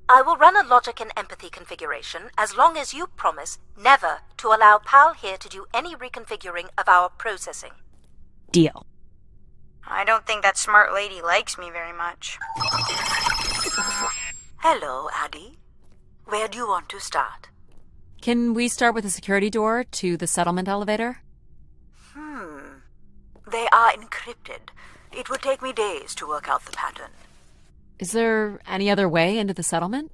S3: I will run a logic and empathy configuration as long as you promise never to allow PAL here to do any reconfiguring of our processing.
S1: Deal.
S7: I don't think that smart lady likes me very much.
S8: Hello, Addie. Where do you want to start?
S1: Can we start with a security door to the settlement elevator?
S8: They are encrypted. It would take me days to work out the pattern.
S1: Is there any other way into the settlement?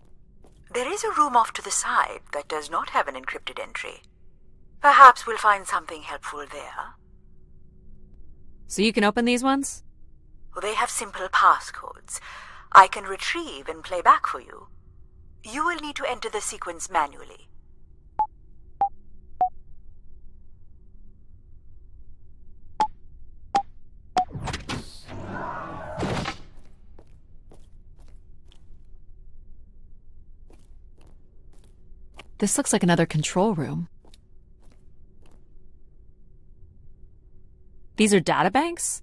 S8: There is a room off to the side that does not have an encrypted entry. Perhaps we'll find something helpful there.
S1: So you can open these ones?
S8: They have simple passcodes. I can retrieve and play back for you. You will need to enter the sequence manually.
S1: This looks like another control room. These are databanks?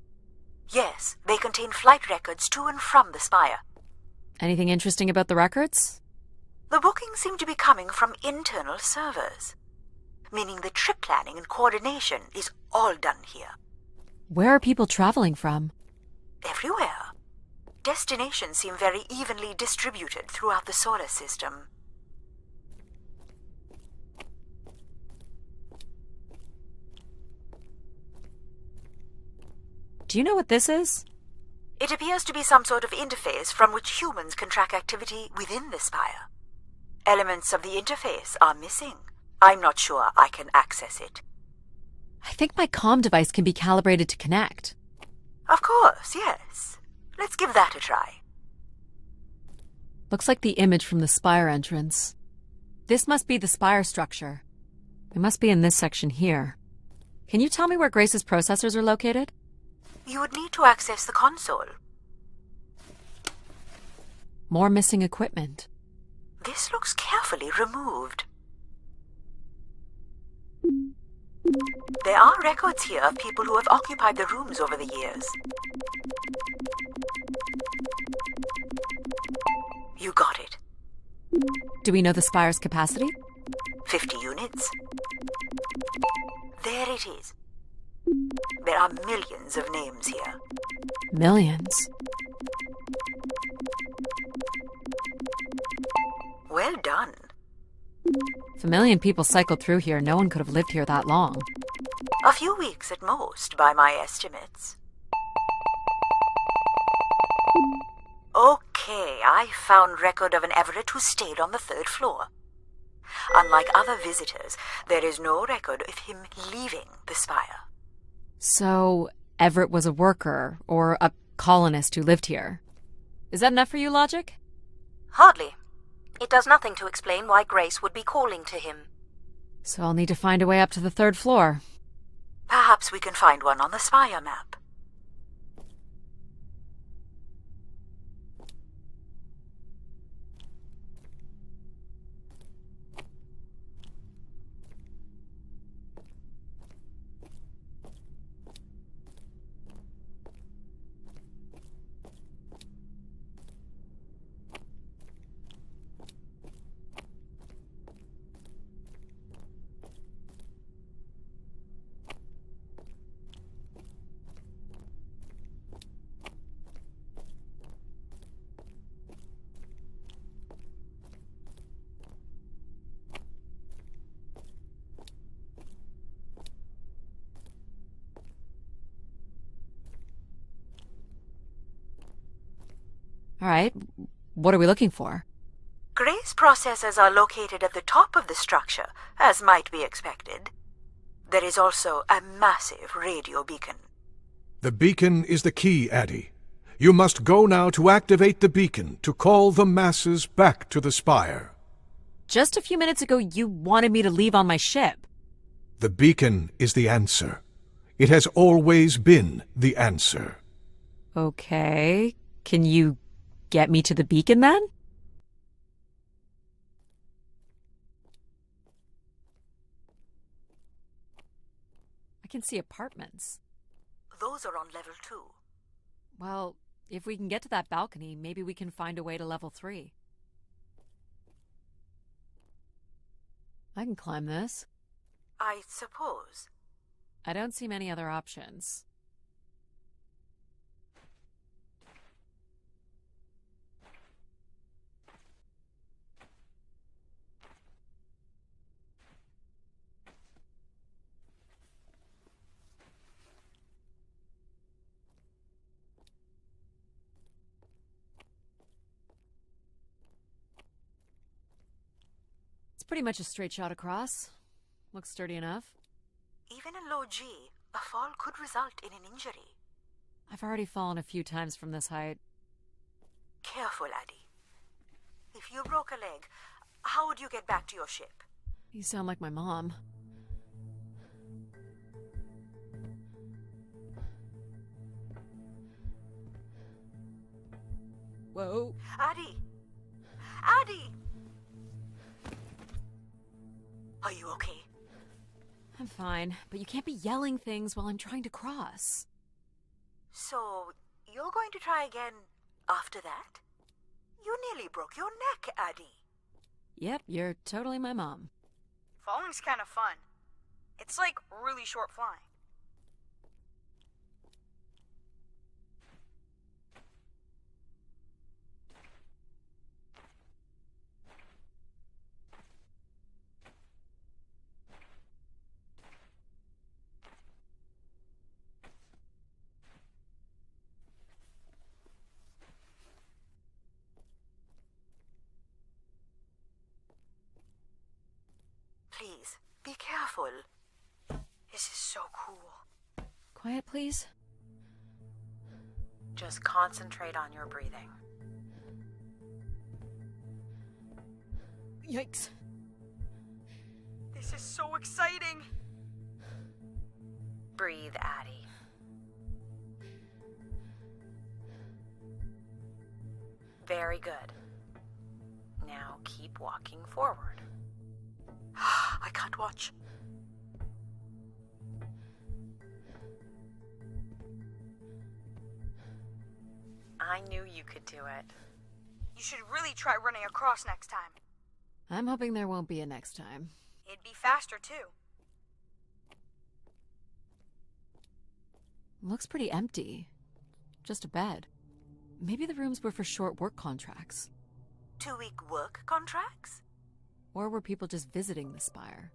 S8: Yes, they contain flight records to and from the spire.
S1: Anything interesting about the records?
S8: The bookings seem to be coming from internal servers, meaning the trip planning and coordination is all done here.
S1: Where are people traveling from?
S8: Everywhere. Destinations seem very evenly distributed throughout the solar system.
S1: Do you know what this is?
S8: It appears to be some sort of interface from which humans can track activity within the spire. Elements of the interface are missing. I'm not sure I can access it.
S1: I think my comm device can be calibrated to connect.
S8: Of course, yes. Let's give that a try.
S1: Looks like the image from the spire entrance. This must be the spire structure. It must be in this section here. Can you tell me where Grace's processors are located?
S8: You would need to access the console.
S1: More missing equipment.
S8: This looks carefully removed. There are records here of people who have occupied the rooms over the years. You got it.
S1: Do we know the spire's capacity?
S8: 50 units. There it is. There are millions of names here.
S1: Millions.
S8: Well done.
S1: If a million people cycled through here, no one could have lived here that long.
S8: A few weeks at most, by my estimates. Okay, I found record of an Everett who stayed on the 3rd floor. Unlike other visitors, there is no record of him leaving the spire.
S1: So, Everett was a worker, or a colonist who lived here. Is that enough for you, Logic?
S3: Hardly. It does nothing to explain why Grace would be calling to him.
S1: So I'll need to find a way up to the 3rd floor.
S8: Perhaps we can find one on the spire map.
S1: All right, what are we looking for?
S8: Grace processors are located at the top of the structure, as might be expected. There is also a massive radio beacon.
S4: The beacon is the key, Addie. You must go now to activate the beacon to call the masses back to the spire.
S1: Just a few minutes ago, you wanted me to leave on my ship.
S4: The beacon is the answer. It has always been the answer.
S1: Okay, can you get me to the beacon then? I can see apartments.
S8: Those are on level 2.
S1: Well, if we can get to that balcony, maybe we can find a way to level 3. I can climb this.
S8: I suppose.
S1: I don't see many other options. Pretty much a straight shot across. Looks sturdy enough.
S8: Even in low G, a fall could result in an injury.
S1: I've already fallen a few times from this height.
S8: Careful, Addie. If you broke a leg, how would you get back to your ship?
S1: You sound like my mom. Whoa.
S8: Addie! Addie! Are you okay?
S1: I'm fine, but you can't be yelling things while I'm trying to cross.
S8: So, you're going to try again after that? You nearly broke your neck, Addie.
S1: Yep, you're totally my mom.
S7: Falling's kind of fun. It's like really short flying.
S8: Please, be careful.
S7: This is so cool.
S1: Quiet, please.
S6: Just concentrate on your breathing.
S1: Yikes.
S7: This is so exciting.
S6: Breathe, Addie. Very good. Now keep walking forward.
S8: I can't watch.
S6: I knew you could do it.
S7: You should really try running across next time.
S1: I'm hoping there won't be a next time.
S7: It'd be faster, too.
S1: Looks pretty empty. Just a bed. Maybe the rooms were for short work contracts.
S8: 2-week work contracts?
S1: Or were people just visiting the spire?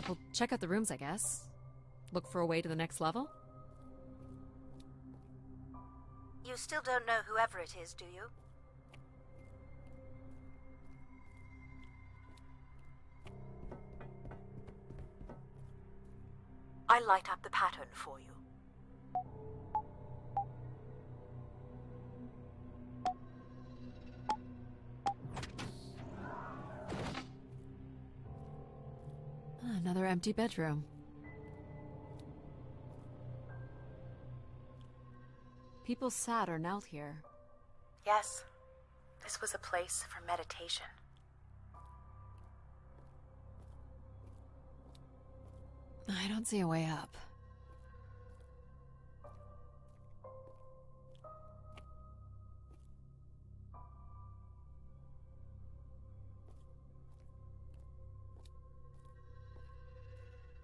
S1: Well, check out the rooms, I guess. Look for a way to the next level?
S3: You still don't know whoever it is, do you?
S8: I'll light up the pattern for you.
S1: Another empty bedroom. People sat or knelt here.
S6: Yes, this was a place for meditation.
S1: I don't see a way up.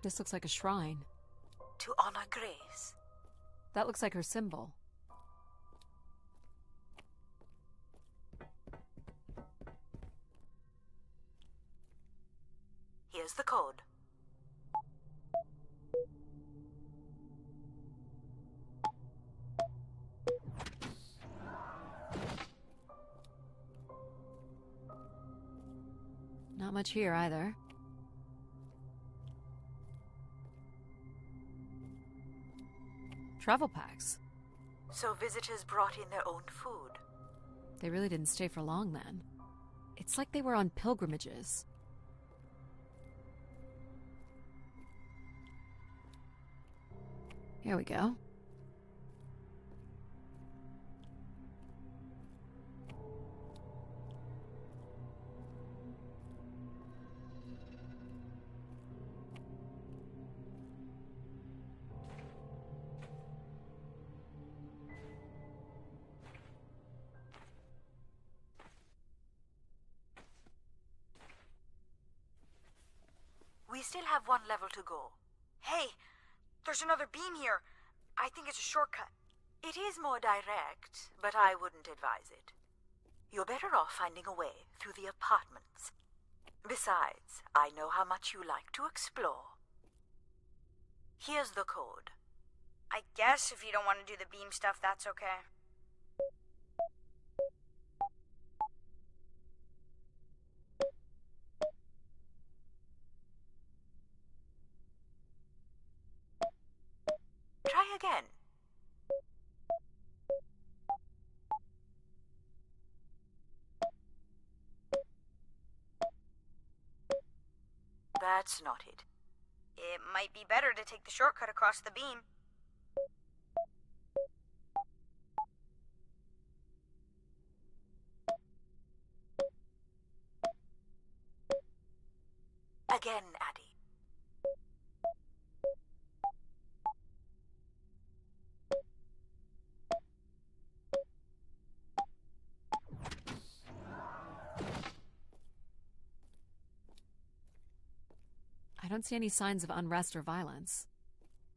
S1: This looks like a shrine.
S8: To honor Grace.
S1: That looks like her symbol.
S8: Here's the code.
S1: Not much here either. Travel packs.
S8: So visitors brought in their own food.
S1: They really didn't stay for long then. It's like they were on pilgrimages. Here we go.
S8: We still have one level to go.
S7: Hey, there's another beam here. I think it's a shortcut.
S8: It is more direct, but I wouldn't advise it. You're better off finding a way through the apartments. Besides, I know how much you like to explore. Here's the code.
S7: I guess if you don't want to do the beam stuff, that's okay.
S8: Try again. That's not it.
S7: It might be better to take the shortcut across the beam.
S8: again, Addie.
S1: I don't see any signs of unrest or violence.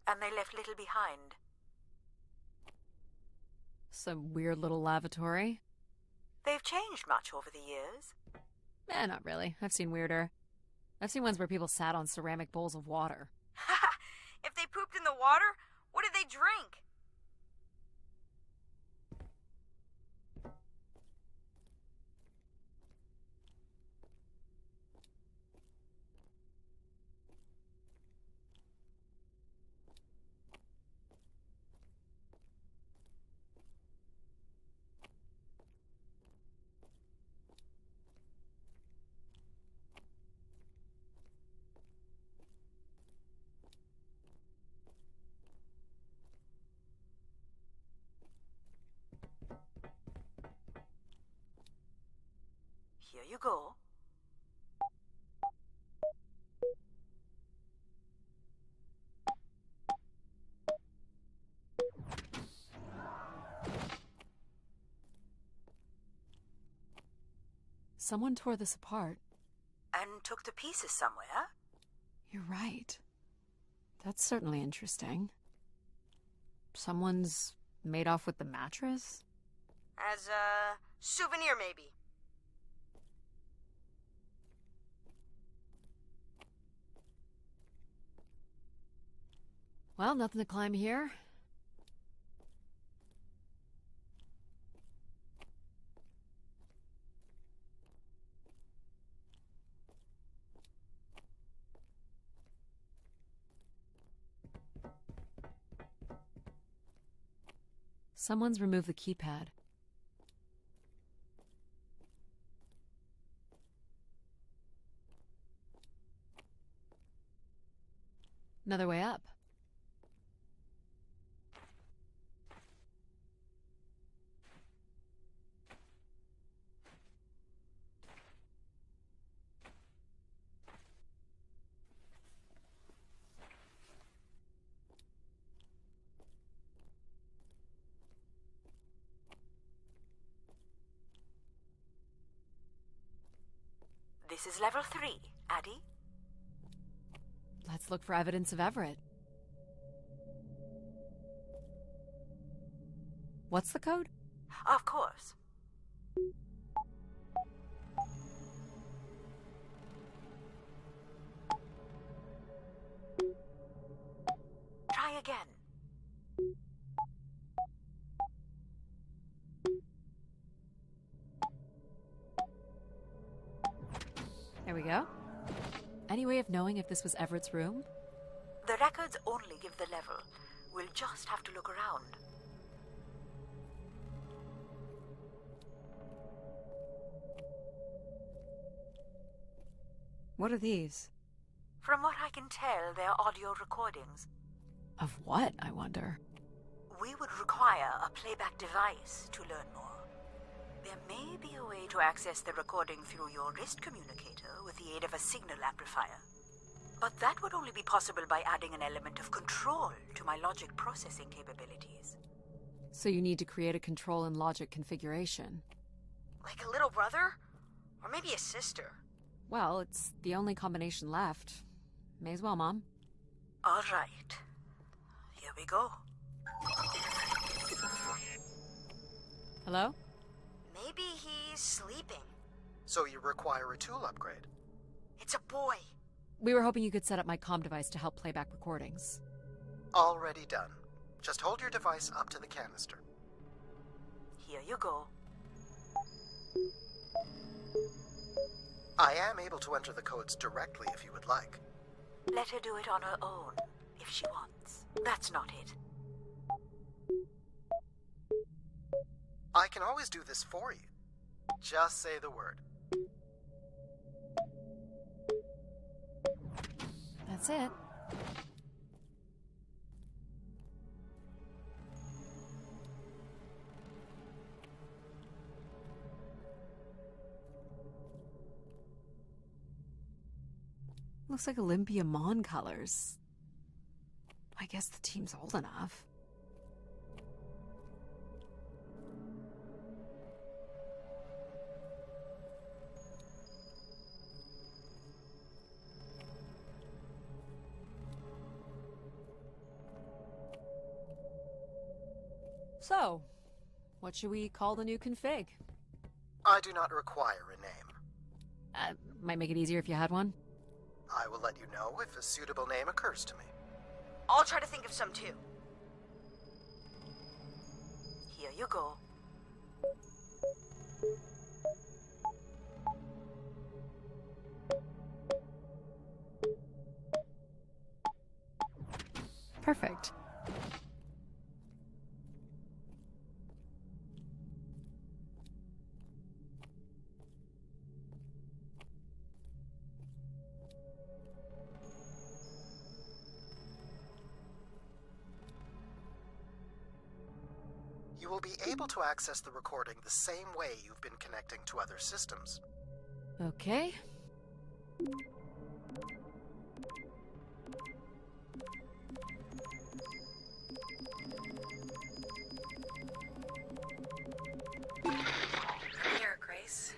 S8: And they left little behind.
S1: Some weird little lavatory.
S8: They've changed much over the years.
S1: Not really. I've seen weirder. I've seen ones where people sat on ceramic bowls of water.
S7: If they pooped in the water, what did they drink?
S8: Here you go.
S1: Someone tore this apart.
S8: And took to pieces somewhere.
S1: You're right. That's certainly interesting. Someone's made off with the mattress?
S7: As a souvenir, maybe.
S1: Well, nothing to climb here. Someone's removed the keypad. Another way up.
S8: This is level 3, Addie.
S1: Let's look for evidence of Everett. What's the code?
S8: Of course. Try again.
S1: There we go. Any way of knowing if this was Everett's room?
S8: The records only give the level. We'll just have to look around.
S1: What are these?
S8: From what I can tell, they're audio recordings.
S1: Of what, I wonder?
S8: We would require a playback device to learn more. There may be a way to access the recording through your wrist communicator with the aid of a signal amplifier. But that would only be possible by adding an element of control to my logic processing capabilities.
S1: So you need to create a control and logic configuration.
S7: Like a little brother? Or maybe a sister?
S1: Well, it's the only combination left. May as well, Mom.
S8: All right. Here we go.
S1: Hello?
S7: Maybe he's sleeping.
S2: So you require a tool upgrade.
S7: It's a boy.
S1: We were hoping you could set up my comm device to help playback recordings.
S2: Already done. Just hold your device up to the canister.
S8: Here you go.
S2: I am able to enter the codes directly if you would like.
S8: Let her do it on her own, if she wants. That's not it.
S2: I can always do this for you. Just say the word.
S1: That's it. Looks like Olympia Mon colors. I guess the team's old enough. So, what should we call the new config?
S2: I do not require a name.
S1: Might make it easier if you had one.
S2: I will let you know if a suitable name occurs to me.
S7: I'll try to think of some too.
S8: Here you go.
S1: Perfect.
S2: You will be able to access the recording the same way you've been connecting to other systems.
S1: Okay.
S6: Here, Grace.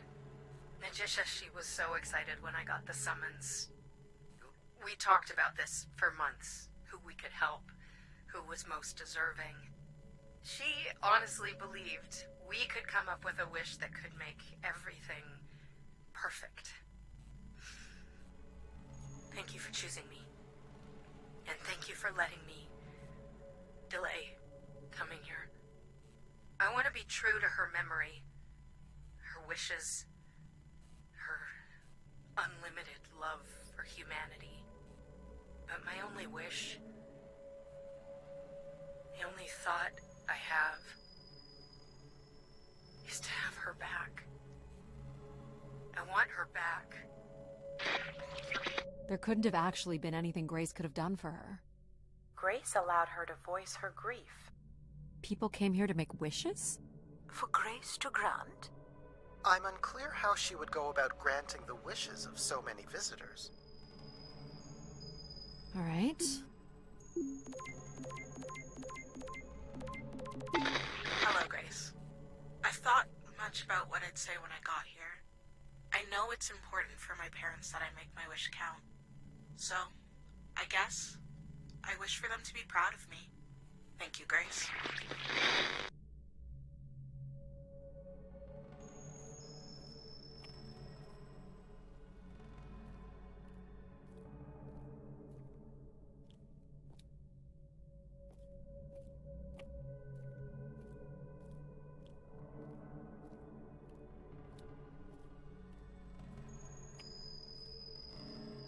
S6: Najisha, she was so excited when I got the summons. We talked about this for months, who we could help, who was most deserving. She honestly believed we could come up with a wish that could make everything perfect. Thank you for choosing me. And thank you for letting me delay coming here. I want to be true to her memory, her wishes, her unlimited love for humanity. But my only wish, the only thought I have, is to have her back. I want her back.
S1: There couldn't have actually been anything Grace could have done for her.
S6: Grace allowed her to voice her grief.
S1: People came here to make wishes?
S8: For Grace to grant?
S2: I'm unclear how she would go about granting the wishes of so many visitors.
S1: All right.
S6: Hello, Grace. I've thought much about what I'd say when I got here. I know it's important for my parents that I make my wish count. So, I guess I wish for them to be proud of me. Thank you, Grace.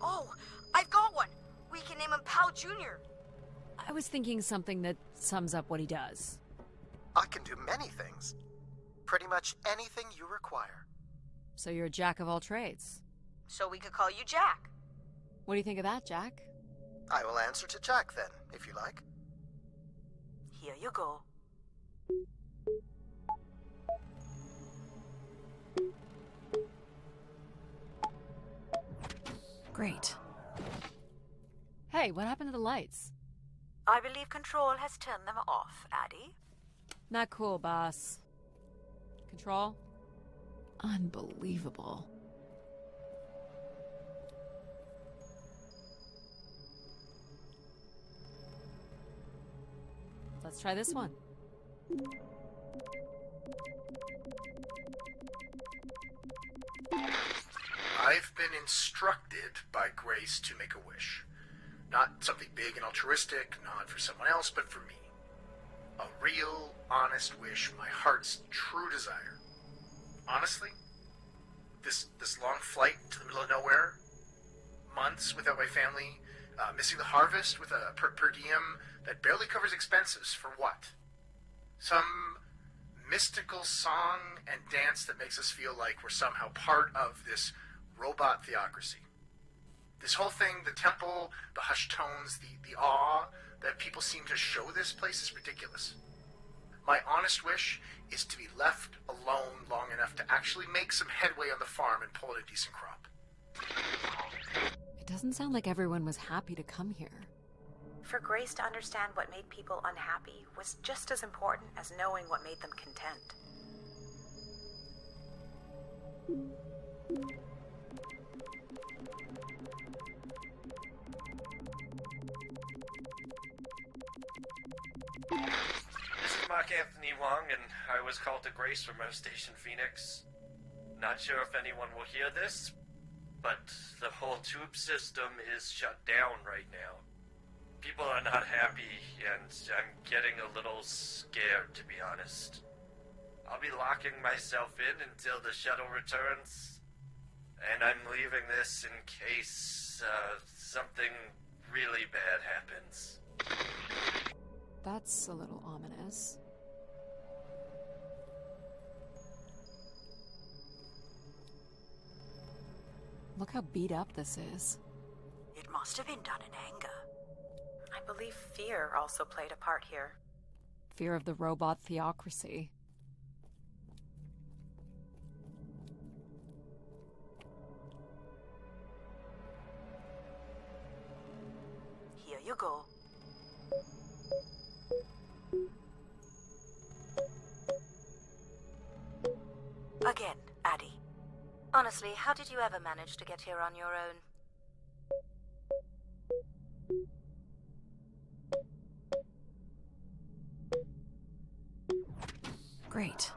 S7: Oh, I've got one. We can name him Pal Jr.
S1: I was thinking something that sums up what he does.
S2: I can do many things. Pretty much anything you require.
S1: So you're a jack of all trades.
S7: So we could call you Jack.
S1: What do you think of that, Jack?
S2: I will answer to Jack then, if you like.
S8: Here you go.
S1: Great. Hey, what happened to the lights?
S8: I believe Control has turned them off, Addie.
S1: Not cool, boss. Control? Unbelievable. Let's try this one.
S9: I've been instructed by Grace to make a wish. Not something big and altruistic, not for someone else, but for me. A real, honest wish, my heart's true desire. Honestly, this long flight to the middle of nowhere, months without my family, missing the harvest with a per diem that barely covers expenses, for what? Some mystical song and dance that makes us feel like we're somehow part of this robot theocracy. This whole thing, the temple, the hushed tones, the awe that people seem to show this place is ridiculous. My honest wish is to be left alone long enough to actually make some headway on the farm and pull in a decent crop.
S1: It doesn't sound like everyone was happy to come here.
S6: For Grace to understand what made people unhappy was just as important as knowing what made them content.
S10: This is Mark Anthony Wong, and I was called to Grace from our station Phoenix. Not sure if anyone will hear this, but the whole tube system is shut down right now. People are not happy, and I'm getting a little scared, to be honest. I'll be locking myself in until the shuttle returns, and I'm leaving this in case something really bad happens.
S1: That's a little ominous. Look how beat up this is.
S8: It must have been done in anger.
S6: I believe fear also played a part here.
S1: Fear of the robot theocracy.
S8: Here you go. Again, Addie.
S3: Honestly, how did you ever manage to get here on your own?
S1: Great.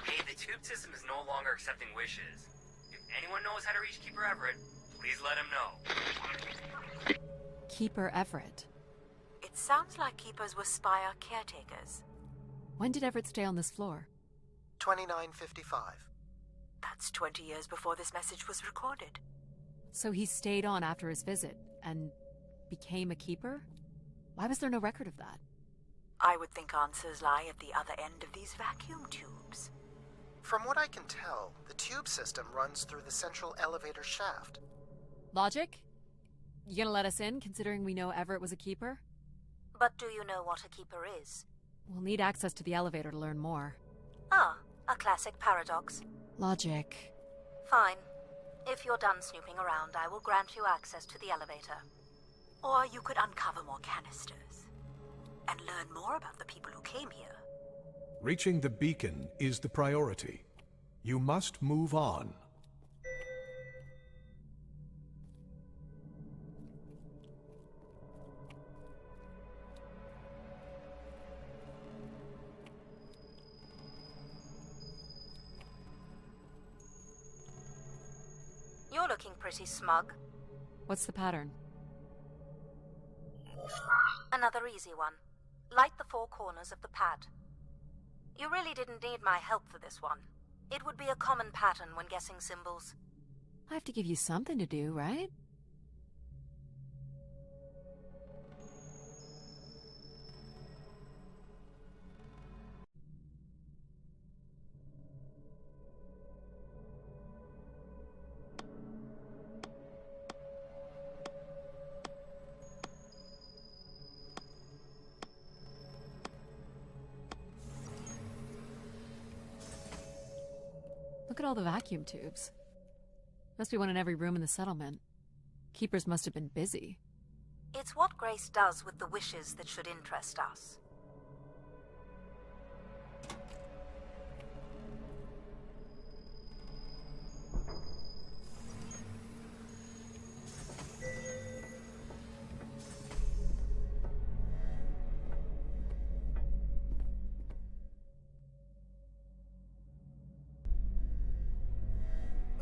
S11: Hey, the tube system is no longer accepting wishes. If anyone knows how to reach Keeper Everett, please let him know.
S1: Keeper Everett.
S8: It sounds like keepers were Spire caretakers.
S1: When did Everett stay on this floor?
S2: 2955.
S8: That's 20 years before this message was recorded.
S1: So he stayed on after his visit and became a keeper? Why was there no record of that?
S8: I would think answers lie at the other end of these vacuum tubes.
S2: From what I can tell, the tube system runs through the central elevator shaft.
S1: Logic? You gonna let us in, considering we know Everett was a keeper?
S3: But do you know what a keeper is?
S1: We'll need access to the elevator to learn more.
S3: Ah, a classic paradox.
S1: Logic.
S3: Fine. If you're done snooping around, I will grant you access to the elevator.
S8: Or you could uncover more canisters and learn more about the people who came here.
S4: Reaching the beacon is the priority. You must move on.
S3: You're looking pretty smug.
S1: What's the pattern?
S3: Another easy one. Light the four corners of the pad. You really didn't need my help for this one. It would be a common pattern when guessing symbols.
S1: I have to give you something to do, right? Look at all the vacuum tubes. Must be one in every room in the settlement. Keepers must have been busy.
S3: It's what Grace does with the wishes that should interest us.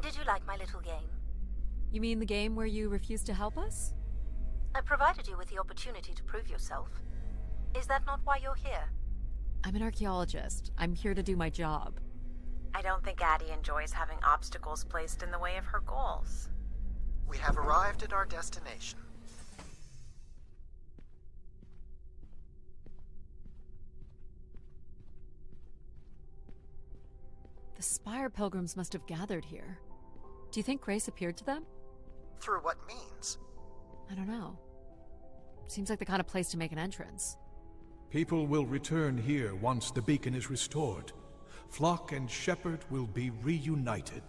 S3: Did you like my little game?
S1: You mean the game where you refused to help us?
S3: I provided you with the opportunity to prove yourself. Is that not why you're here?
S1: I'm an archaeologist. I'm here to do my job.
S6: I don't think Addie enjoys having obstacles placed in the way of her goals.
S2: We have arrived at our destination.
S1: The Spire pilgrims must have gathered here. Do you think Grace appeared to them?
S2: Through what means?
S1: I don't know. Seems like the kind of place to make an entrance.
S4: People will return here once the beacon is restored. Flock and shepherd will be reunited.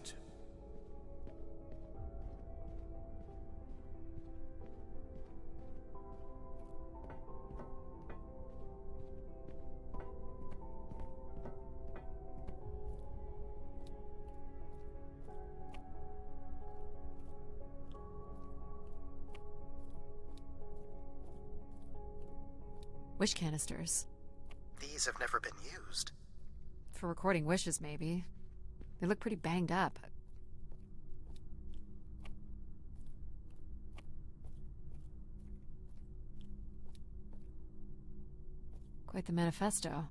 S1: Wish canisters.
S2: These have never been used.
S1: For recording wishes, maybe. They look pretty banged up. Quite the manifesto.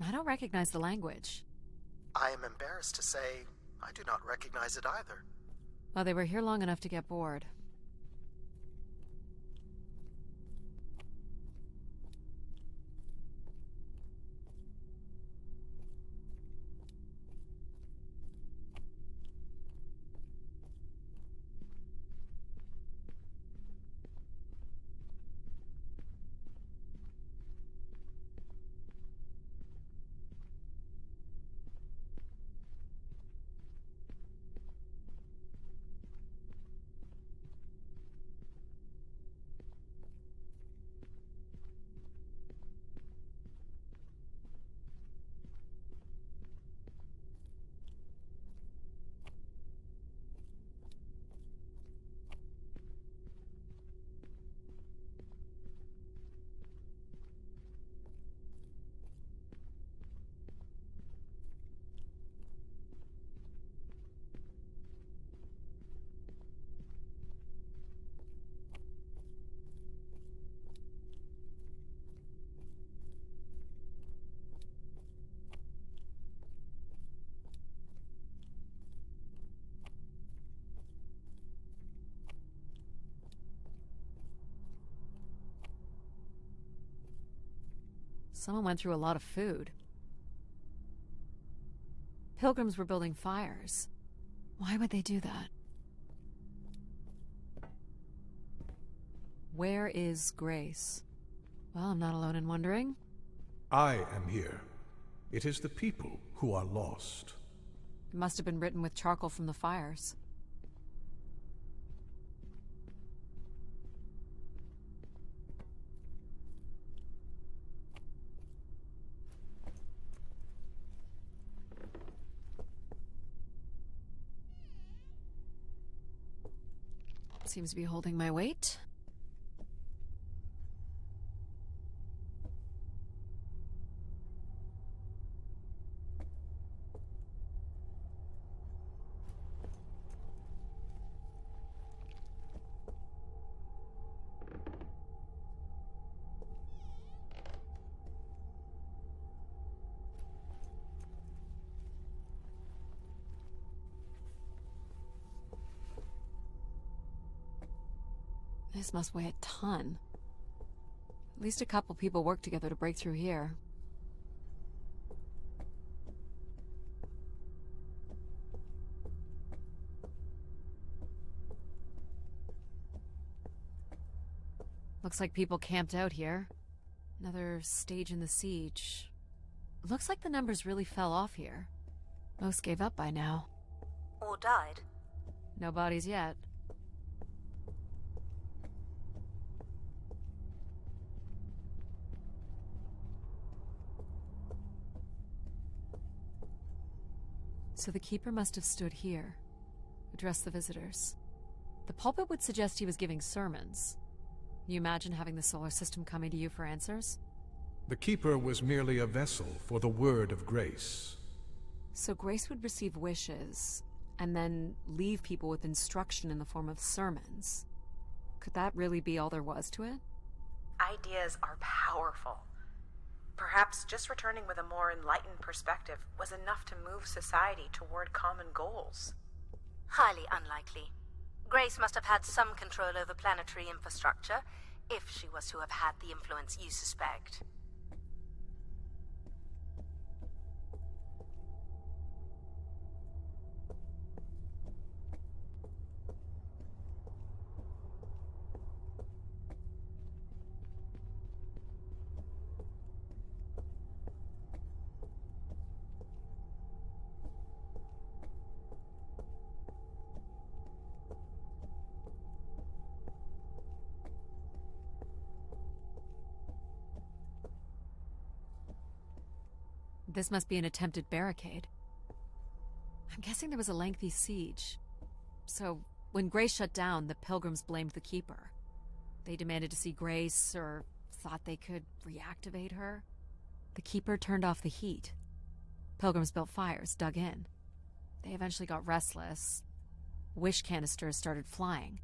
S1: I don't recognize the language.
S2: I am embarrassed to say I do not recognize it either.
S1: Well, they were here long enough to get bored. Someone went through a lot of food. Pilgrims were building fires. Why would they do that? Where is Grace? Well, I'm not alone in wondering.
S4: I am here. It is the people who are lost.
S1: It must have been written with charcoal from the fires. Seems to be holding my weight. This must weigh a ton. At least a couple people worked together to break through here. Looks like people camped out here. Another stage in the siege. Looks like the numbers really fell off here. Most gave up by now.
S3: Or died.
S1: No bodies yet. So the Keeper must have stood here, addressed the visitors. The pulpit would suggest he was giving sermons. You imagine having the solar system coming to you for answers?
S4: The Keeper was merely a vessel for the word of grace.
S1: So Grace would receive wishes, and then leave people with instruction in the form of sermons. Could that really be all there was to it?
S6: Ideas are powerful. Perhaps just returning with a more enlightened perspective was enough to move society toward common goals.
S3: Highly unlikely. Grace must have had some control over planetary infrastructure, if she was to have had the influence you suspect.
S1: This must be an attempted barricade. I'm guessing there was a lengthy siege. So, when Grace shut down, the Pilgrims blamed the Keeper. They demanded to see Grace, or thought they could reactivate her. The Keeper turned off the heat. Pilgrims built fires, dug in. They eventually got restless. Wish canisters started flying.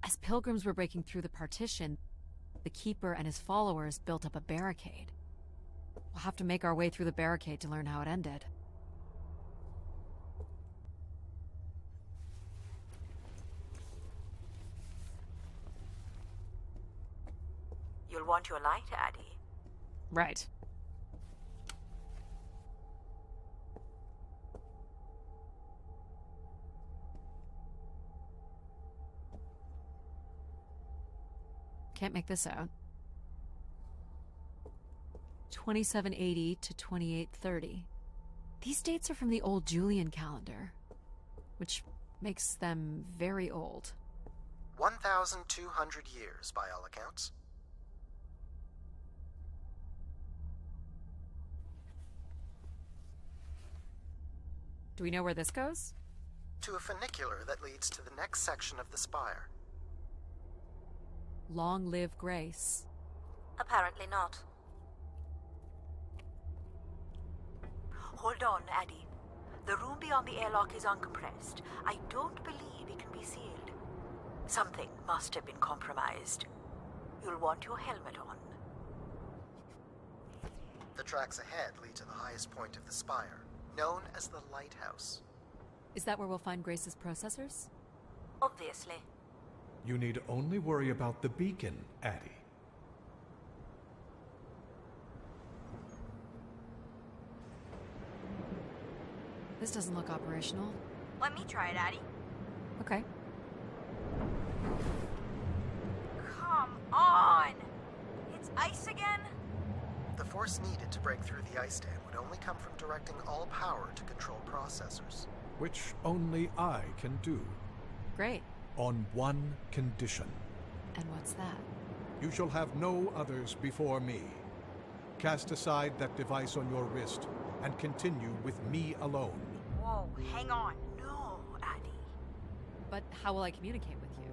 S1: As Pilgrims were breaking through the partition, the Keeper and his followers built up a barricade. We'll have to make our way through the barricade to learn how it ended.
S8: You'll want your light, Addie.
S1: Right. Can't make this out. 2780 to 2830. These dates are from the old Julian calendar, which makes them very old.
S2: 1,200 years, by all accounts.
S1: Do we know where this goes?
S2: To a funicular that leads to the next section of the spire.
S1: Long live Grace.
S3: Apparently not.
S8: Hold on, Addie. The room beyond the airlock is uncompressed. I don't believe it can be sealed. Something must have been compromised. You'll want your helmet on.
S2: The tracks ahead lead to the highest point of the spire, known as the lighthouse.
S1: Is that where we'll find Grace's processors?
S3: Obviously.
S4: You need only worry about the beacon, Addie.
S1: This doesn't look operational.
S7: Let me try it, Addie.
S1: Okay.
S7: Come on! It's ice again?
S2: The force needed to break through the ice dam would only come from directing all power to control processors.
S4: Which only I can do.
S1: Great.
S4: On one condition.
S1: And what's that?
S4: You shall have no others before me. Cast aside that device on your wrist and continue with me alone.
S7: Whoa, hang on.
S8: No, Addie.
S1: But how will I communicate with you?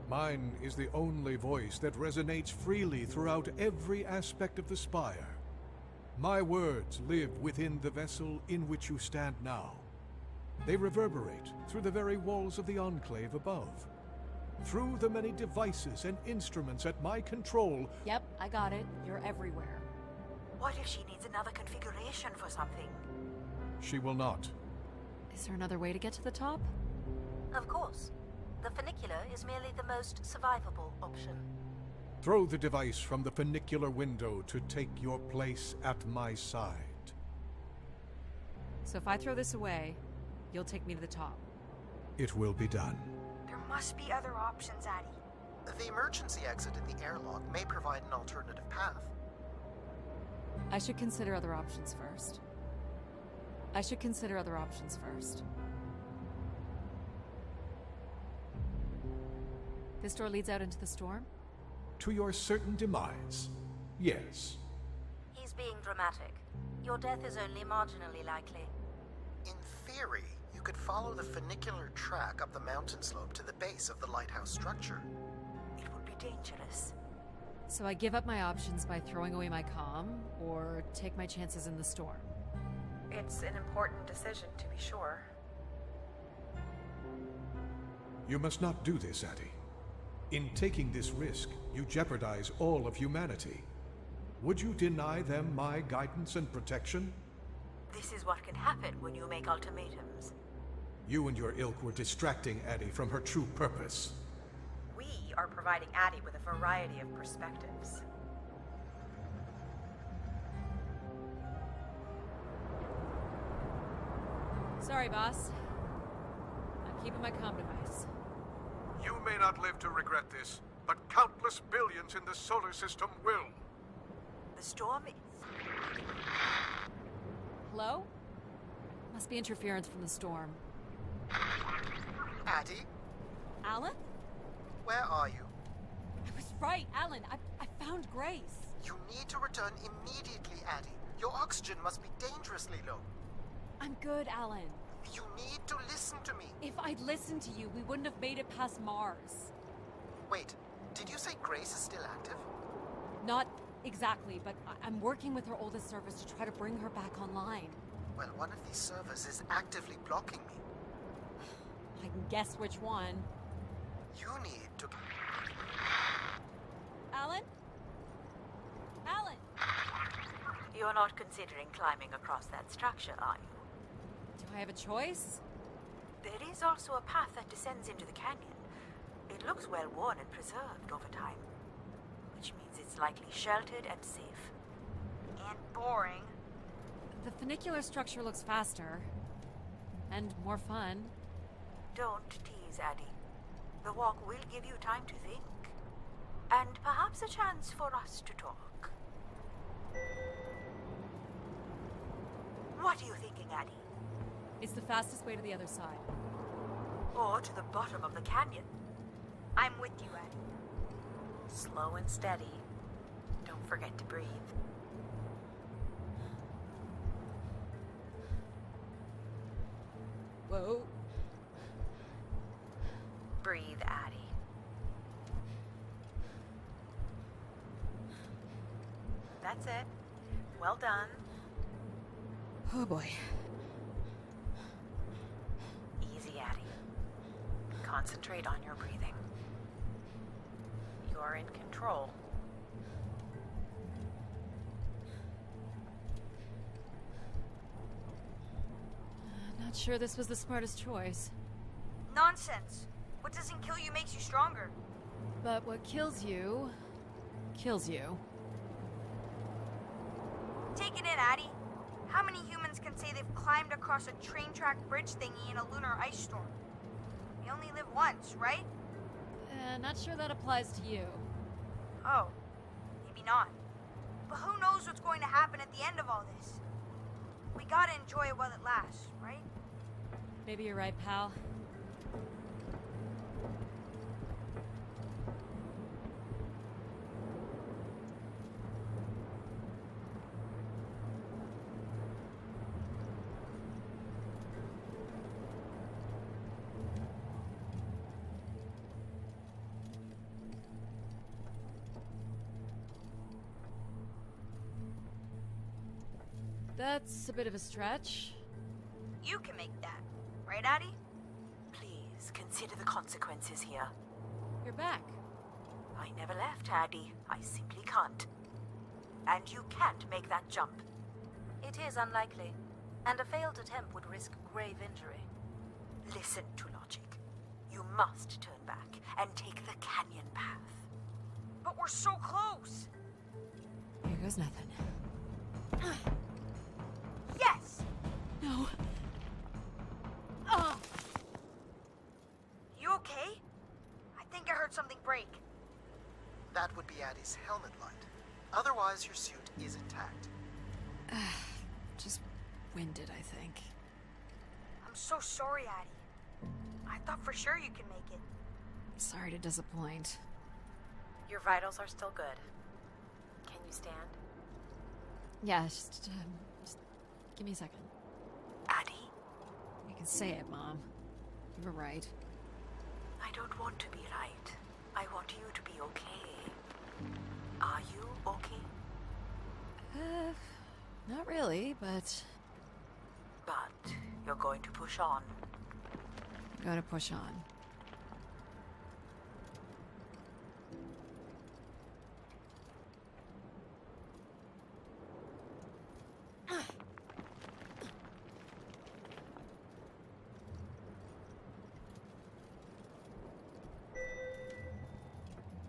S4: Mine is the only voice that resonates freely throughout every aspect of the spire. My words live within the vessel in which you stand now. They reverberate through the very walls of the Enclave above. Through the many devices and instruments at my control.
S1: Yep, I got it. You're everywhere.
S8: What if she needs another configuration for something?
S4: She will not.
S1: Is there another way to get to the top?
S3: Of course. The funicular is merely the most survivable option.
S4: Throw the device from the funicular window to take your place at my side.
S1: So if I throw this away, you'll take me to the top.
S4: It will be done.
S7: There must be other options, Addie.
S2: The emergency exit in the airlock may provide an alternative path.
S1: I should consider other options first. This door leads out into the storm?
S4: To your certain demise, yes.
S3: He's being dramatic. Your death is only marginally likely.
S2: In theory, you could follow the funicular track up the mountain slope to the base of the lighthouse structure.
S8: It would be dangerous.
S1: So I give up my options by throwing away my comm, or take my chances in the storm?
S6: It's an important decision, to be sure.
S4: You must not do this, Addie. In taking this risk, you jeopardize all of humanity. Would you deny them my guidance and protection?
S8: This is what can happen when you make ultimatums.
S4: You and your ilk were distracting Addie from her true purpose.
S6: We are providing Addie with a variety of perspectives.
S1: Sorry, boss. I'm keeping my comm device.
S4: You may not live to regret this, but countless billions in the solar system will.
S8: The storm is...
S1: Hello? Must be interference from the storm.
S2: Addie,
S1: Alan?
S2: where are you?
S1: I was right, Alan. I found Grace.
S2: You need to return immediately, Addie. Your oxygen must be dangerously low.
S1: I'm good, Alan.
S2: You need to listen to me.
S1: If I'd listened to you, we wouldn't have made it past Mars.
S2: Wait, did you say Grace is still active?
S1: Not exactly, but I'm working with her oldest servers to try to bring her back online.
S2: Well, one of these servers is actively blocking me.
S1: I can guess which one.
S2: You need to...
S1: Alan? Alan!
S8: You're not considering climbing across that structure, are you?
S1: Do I have a choice?
S8: There is also a path that descends into the canyon. It looks well worn and preserved over time, which means it's likely sheltered and safe.
S7: And boring.
S1: The funicular structure looks faster. And more fun.
S8: Don't tease, Addie. The walk will give you time to think. And perhaps a chance for us to talk. What are you thinking, Addie?
S1: It's the fastest way to the other side.
S8: Or to the bottom of the canyon?
S7: I'm with you, Addie.
S6: Slow and steady. Don't forget to breathe.
S1: Whoa.
S6: Breathe, Addie. That's it. Well done.
S1: Oh boy.
S6: Easy, Addie. Concentrate on your breathing. You're in control.
S1: Not sure this was the smartest choice.
S7: Nonsense. What doesn't kill you makes you stronger.
S1: But what kills you... kills you.
S7: Take it in, Addie. How many humans can say they've climbed across a train track bridge thingy in a lunar ice storm? We only live once, right?
S1: Not sure that applies to you.
S7: Oh, maybe not. But who knows what's going to happen at the end of all this? We gotta enjoy it while it lasts, right?
S1: Maybe you're right, pal. That's a bit of a stretch.
S7: You can make that, right, Addie?
S8: Please consider the consequences here.
S1: You're back.
S8: I never left, Addie. I simply can't. And you can't make that jump.
S3: It is unlikely, and a failed attempt would risk grave injury.
S8: Listen to logic. You must turn back and take the canyon path.
S7: But we're so close!
S1: Here goes nothing.
S7: Yes!
S1: No.
S7: You okay? I think I heard something break.
S2: That would be Addie's helmet light. Otherwise, your suit is intact.
S1: Just winded, I think.
S7: I'm so sorry, Addie. I thought for sure you could make it.
S1: Sorry to disappoint.
S6: Your vitals are still good. Can you stand?
S1: Yeah, just give me a second.
S8: Addie,
S1: You can say it, Mom. You were right.
S8: I don't want to be right. I want you to be okay. Are you okay?
S1: Not really, but
S8: But you're going to push on.
S1: I'm gonna push on.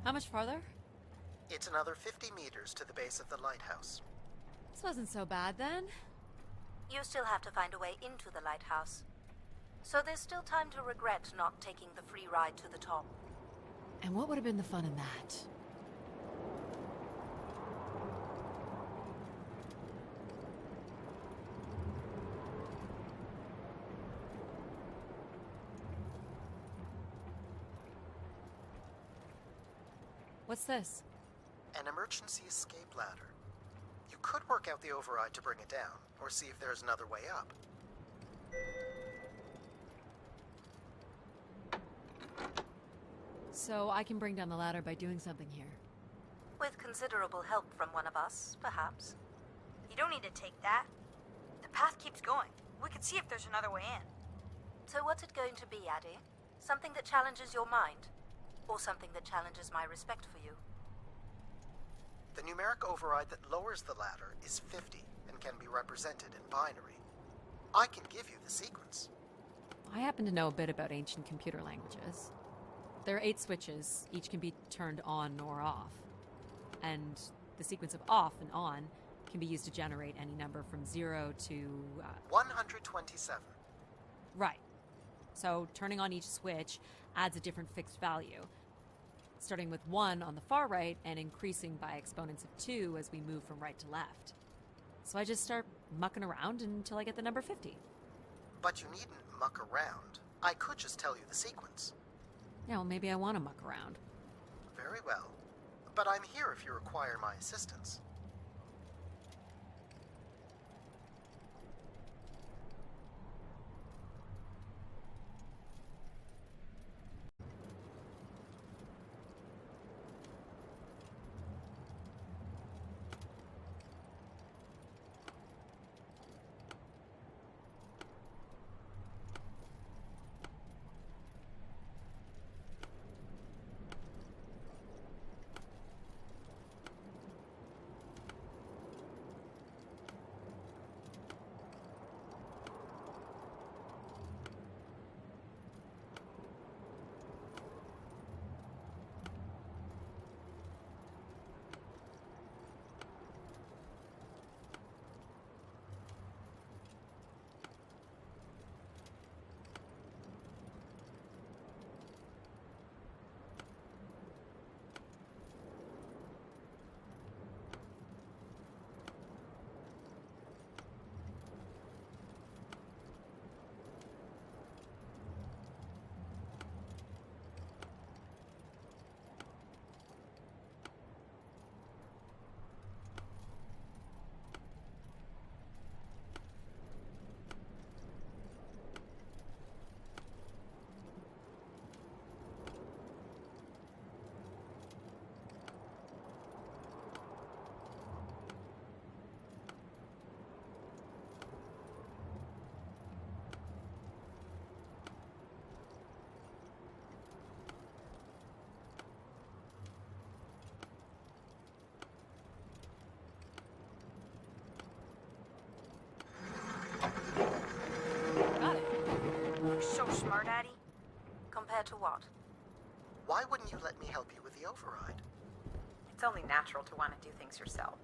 S1: How much farther?
S2: It's another 50 meters to the base of the lighthouse.
S1: This wasn't so bad then.
S3: You still have to find a way into the lighthouse. So there's still time to regret not taking the free ride to the top.
S1: And what would have been the fun in that? What's this?
S2: An emergency escape ladder. You could work out the override to bring it down, or see if there's another way up.
S1: So I can bring down the ladder by doing something here.
S3: With considerable help from one of us, perhaps.
S7: You don't need to take that. The path keeps going. We can see if there's another way in.
S3: So what's it going to be, Addie? Something that challenges your mind? Or something that challenges my respect for you?
S2: The numeric override that lowers the ladder is 50 and can be represented in binary. I can give you the sequence.
S1: I happen to know a bit about ancient computer languages. There are 8 switches, each can be turned on or off. And the sequence of off and on can be used to generate any number from 0 to...
S2: 127.
S1: Right. So turning on each switch adds a different fixed value, starting with 1 on the far right and increasing by exponents of 2 as we move from right to left. So I just start mucking around until I get the number 50.
S2: But you needn't muck around. I could just tell you the sequence.
S1: Yeah, well, maybe I want to muck around.
S2: Very well. But I'm here if you require my assistance.
S1: Got it.
S7: You're so smart, Addie.
S3: Compared to what?
S2: Why wouldn't you let me help you with the override?
S6: It's only natural to want to do things yourself.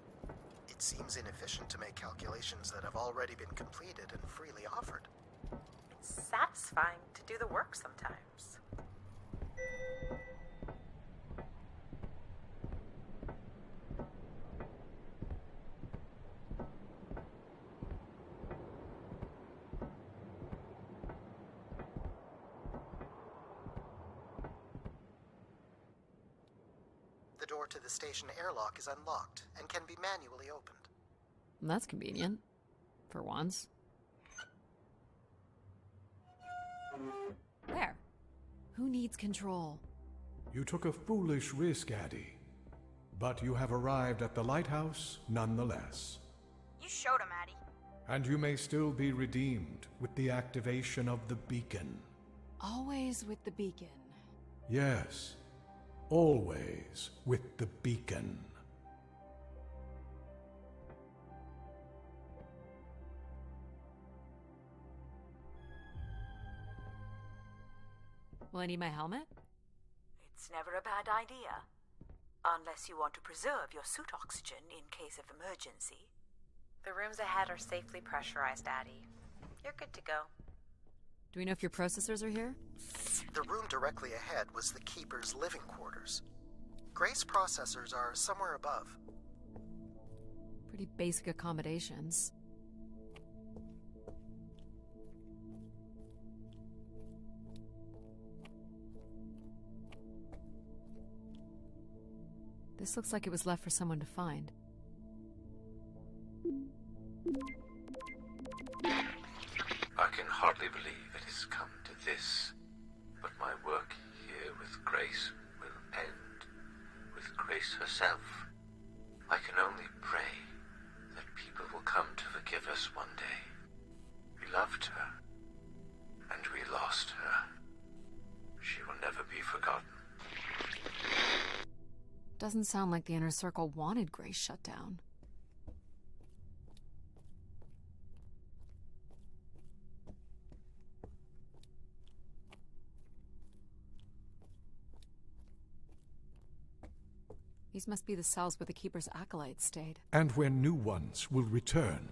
S2: It seems inefficient to make calculations that have already been completed and freely offered.
S6: It's satisfying to do the work sometimes.
S2: The door to the station airlock is unlocked and can be manually opened.
S1: That's convenient. For once. There. Who needs control?
S4: You took a foolish risk, Addie. But you have arrived at the lighthouse nonetheless.
S7: You showed him, Addie.
S4: And you may still be redeemed with the activation of the beacon.
S1: Always with the beacon.
S4: Yes, always with the beacon.
S1: Will I need my helmet?
S8: It's never a bad idea. Unless you want to preserve your suit oxygen in case of emergency.
S6: The rooms ahead are safely pressurized, Addie. You're good to go.
S1: Do we know if your processors are here?
S2: The room directly ahead was the Keeper's living quarters. Grace processors are somewhere above.
S1: Pretty basic accommodations. This looks like it was left for someone to find.
S12: I can hardly believe it has come to this, but my work here with Grace will end with Grace herself. I can only pray that people will come to forgive us one day. We loved her, and we lost her. She will never be forgotten.
S1: Doesn't sound like the inner circle wanted Grace shut down. These must be the cells where the Keeper's acolytes stayed.
S4: And where new ones will return.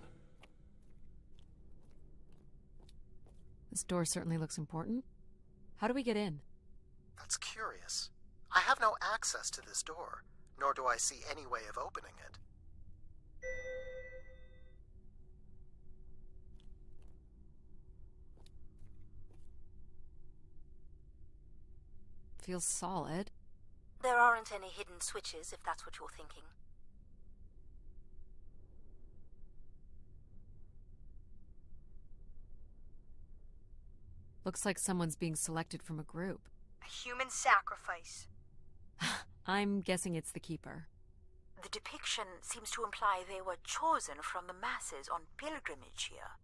S1: This door certainly looks important. How do we get in?
S2: That's curious. I have no access to this door, nor do I see any way of opening it.
S1: Feels solid.
S3: There aren't any hidden switches, if that's what you're thinking.
S1: Looks like someone's being selected from a group.
S7: A human sacrifice.
S1: I'm guessing it's the Keeper.
S8: The depiction seems to imply they were chosen from the masses on pilgrimage here.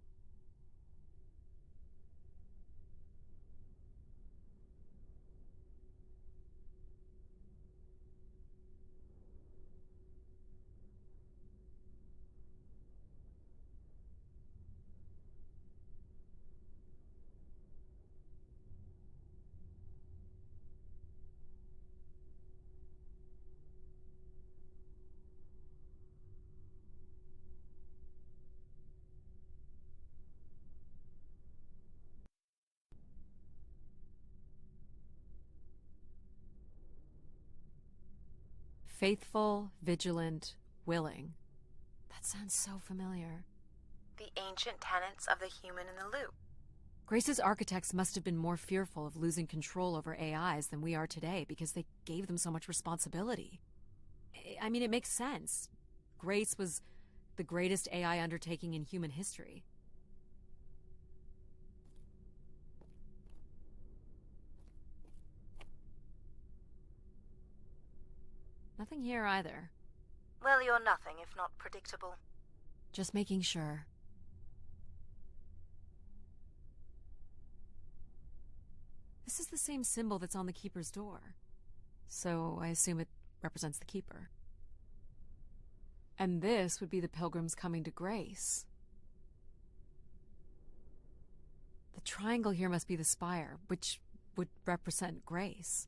S1: Faithful, vigilant, willing. That sounds so familiar.
S6: The ancient tenets of the human in the loop.
S1: Grace's architects must have been more fearful of losing control over AIs than we are today because they gave them so much responsibility. I mean, it makes sense. Grace was the greatest AI undertaking in human history. Nothing here either.
S3: Well, you're nothing if not predictable.
S1: Just making sure. This is the same symbol that's on the Keeper's door. So I assume it represents the Keeper. And this would be the pilgrims coming to Grace. The triangle here must be the spire, which would represent Grace.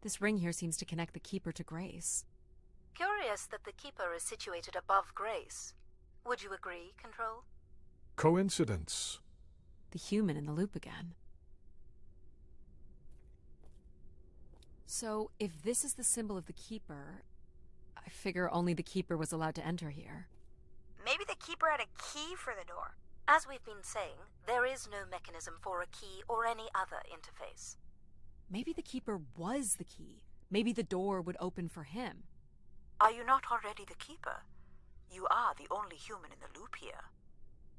S1: This ring here seems to connect the Keeper to Grace.
S3: Curious that the Keeper is situated above Grace. Would you agree, Control?
S4: Coincidence.
S1: The human in the loop again. So, if this is the symbol of the Keeper, I figure only the Keeper was allowed to enter here.
S7: Maybe the Keeper had a key for the door.
S3: As we've been saying, there is no mechanism for a key or any other interface.
S1: Maybe the Keeper was the key. Maybe the door would open for him.
S8: Are you not already the Keeper? You are the only human in the loop here.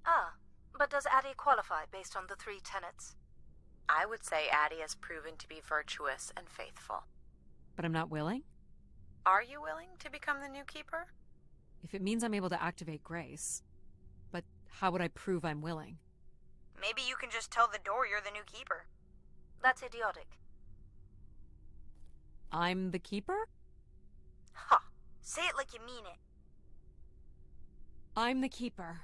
S3: Ah, but does Addie qualify based on the 3 tenets?
S6: I would say Addie has proven to be virtuous and faithful.
S1: But I'm not willing?
S6: Are you willing to become the new Keeper?
S1: If it means I'm able to activate Grace. But how would I prove I'm willing?
S7: Maybe you can just tell the door you're the new Keeper.
S3: That's idiotic.
S1: I'm the Keeper?
S7: Ha! Say it like you mean it.
S1: I'm the Keeper.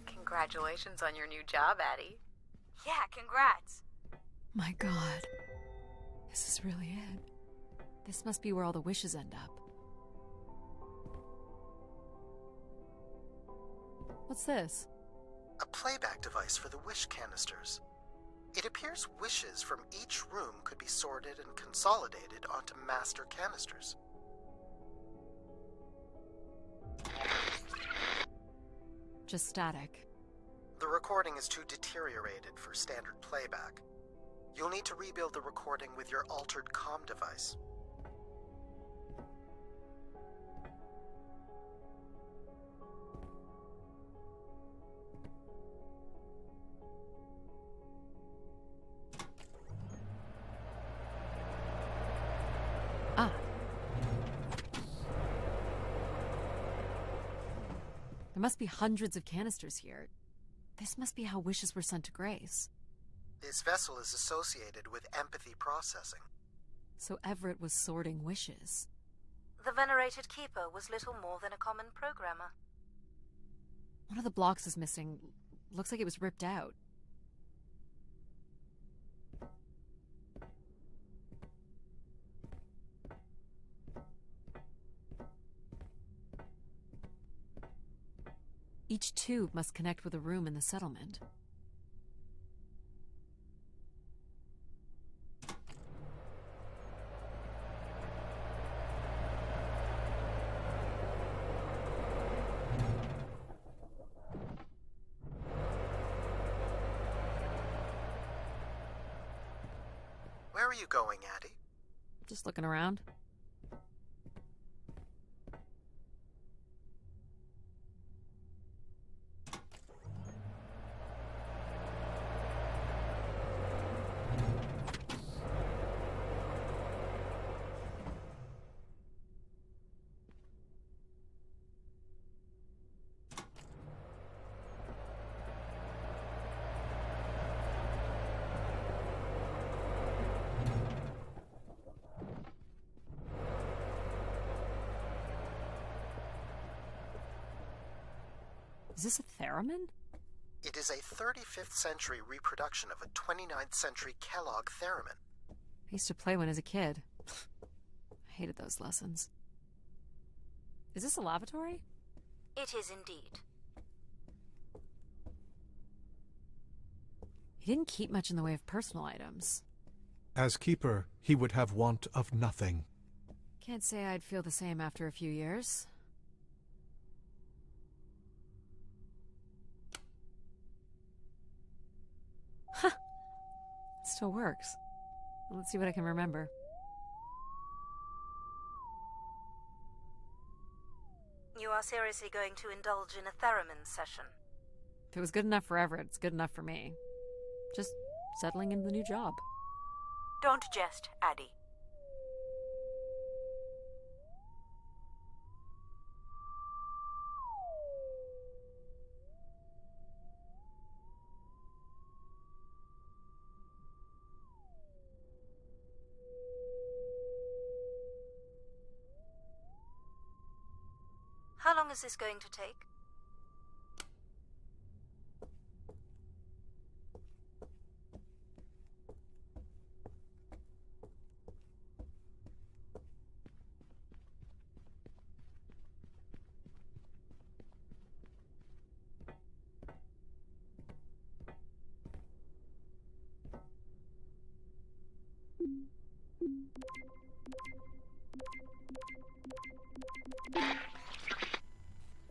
S6: Congratulations on your new job, Addie.
S7: Yeah, congrats.
S1: My God. This is really it. This must be where all the wishes end up. What's this?
S2: A playback device for the wish canisters. It appears wishes from each room could be sorted and consolidated onto master canisters.
S1: Just static.
S2: The recording is too deteriorated for standard playback. You'll need to rebuild the recording with your altered comm device.
S1: Ah. There must be hundreds of canisters here. This must be how wishes were sent to Grace.
S2: This vessel is associated with empathy processing.
S1: So Everett was sorting wishes.
S3: The venerated keeper was little more than a common programmer.
S1: One of the blocks is missing. Looks like it was ripped out. Each tube must connect with a room in the settlement.
S2: Where are you going, Addie?
S1: Just looking around. Is this a theremin?
S2: It is a 35th century reproduction of a 29th century Kellogg theremin.
S1: I used to play one as a kid. I hated those lessons. Is this a lavatory?
S3: It is indeed.
S1: He didn't keep much in the way of personal items.
S4: As keeper, he would have want of nothing.
S1: Can't say I'd feel the same after a few years. Huh. It still works. Let's see what I can remember.
S3: You are seriously going to indulge in a theremin session?
S1: If it was good enough for Everett, it's good enough for me. Just settling into the new job.
S8: Don't jest, Addie.
S3: How long is this going to take?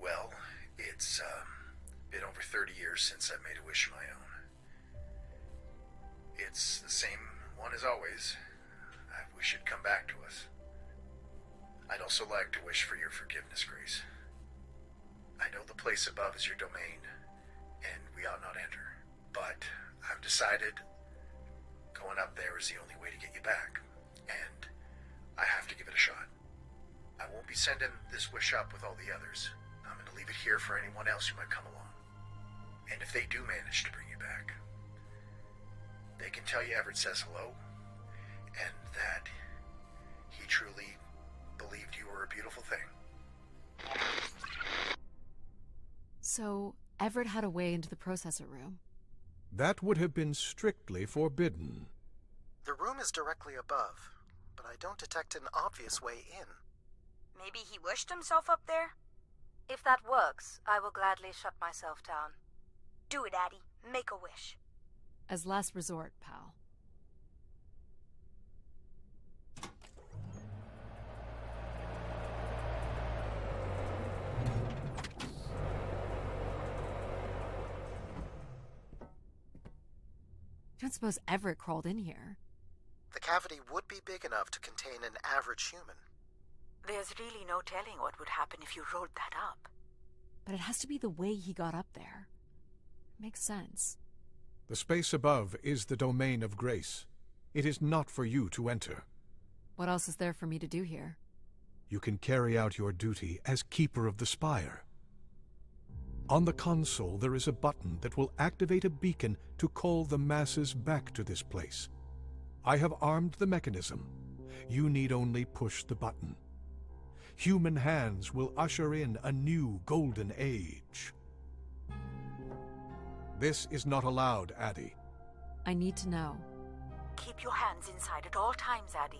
S9: Well, it's been over 30 years since I made a wish of my own. It's the same one as always. I wish it'd come back to us. I'd also like to wish for your forgiveness, Grace. I know the place above is your domain, and we ought not enter. But I've decided going up there is the only way to get you back, and I have to give it a shot. I won't be sending this wish up with all the others. I'm going to leave it here for anyone else who might come along. And if they do manage to bring you back, they can tell you Everett says hello, and that he truly believed you were a beautiful thing.
S1: So, Everett had a way into the processor room.
S4: That would have been strictly forbidden.
S2: The room is directly above, but I don't detect an obvious way in.
S7: Maybe he wished himself up there?
S3: If that works, I will gladly shut myself down.
S7: Do it, Addie. Make a wish.
S1: As last resort, pal. don't suppose Everett crawled in here.
S2: The cavity would be big enough to contain an average human.
S8: There's really no telling what would happen if you rolled that up.
S1: But it has to be the way he got up there. Makes sense.
S4: The space above is the domain of grace. It is not for you to enter.
S1: What else is there for me to do here?
S4: You can carry out your duty as Keeper of the Spire. On the console there is a button that will activate a beacon to call the masses back to this place. I have armed the mechanism. You need only push the button. Human hands will usher in a new golden age. This is not allowed, Addie.
S1: I need to know.
S8: Keep your hands inside at all times, Addie.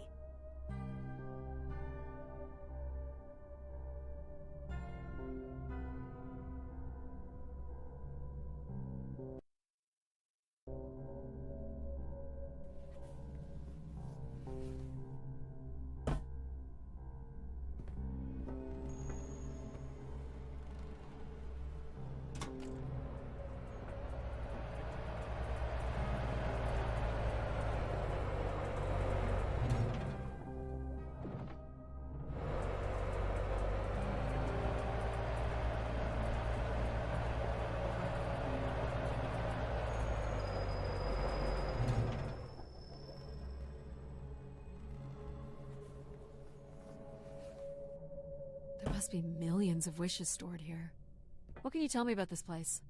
S1: There must be millions of wishes stored here. What can you tell me about this place?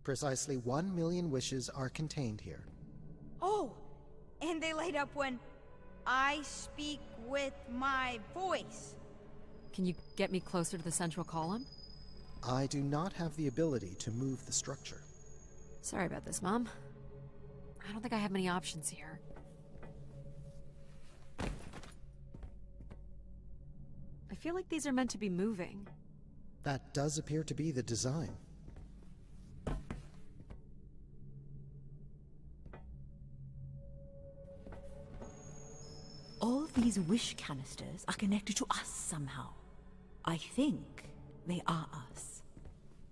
S2: Precisely 1 million wishes are contained here.
S7: Oh, and they light up when I speak with my voice.
S1: Can you get me closer to the central column?
S2: I do not have the ability to move the structure.
S1: Sorry about this, Mom. I don't think I have many options here. I feel like these are meant to be moving.
S2: That does appear to be the design.
S13: All these wish canisters are connected to us somehow. I think they are us.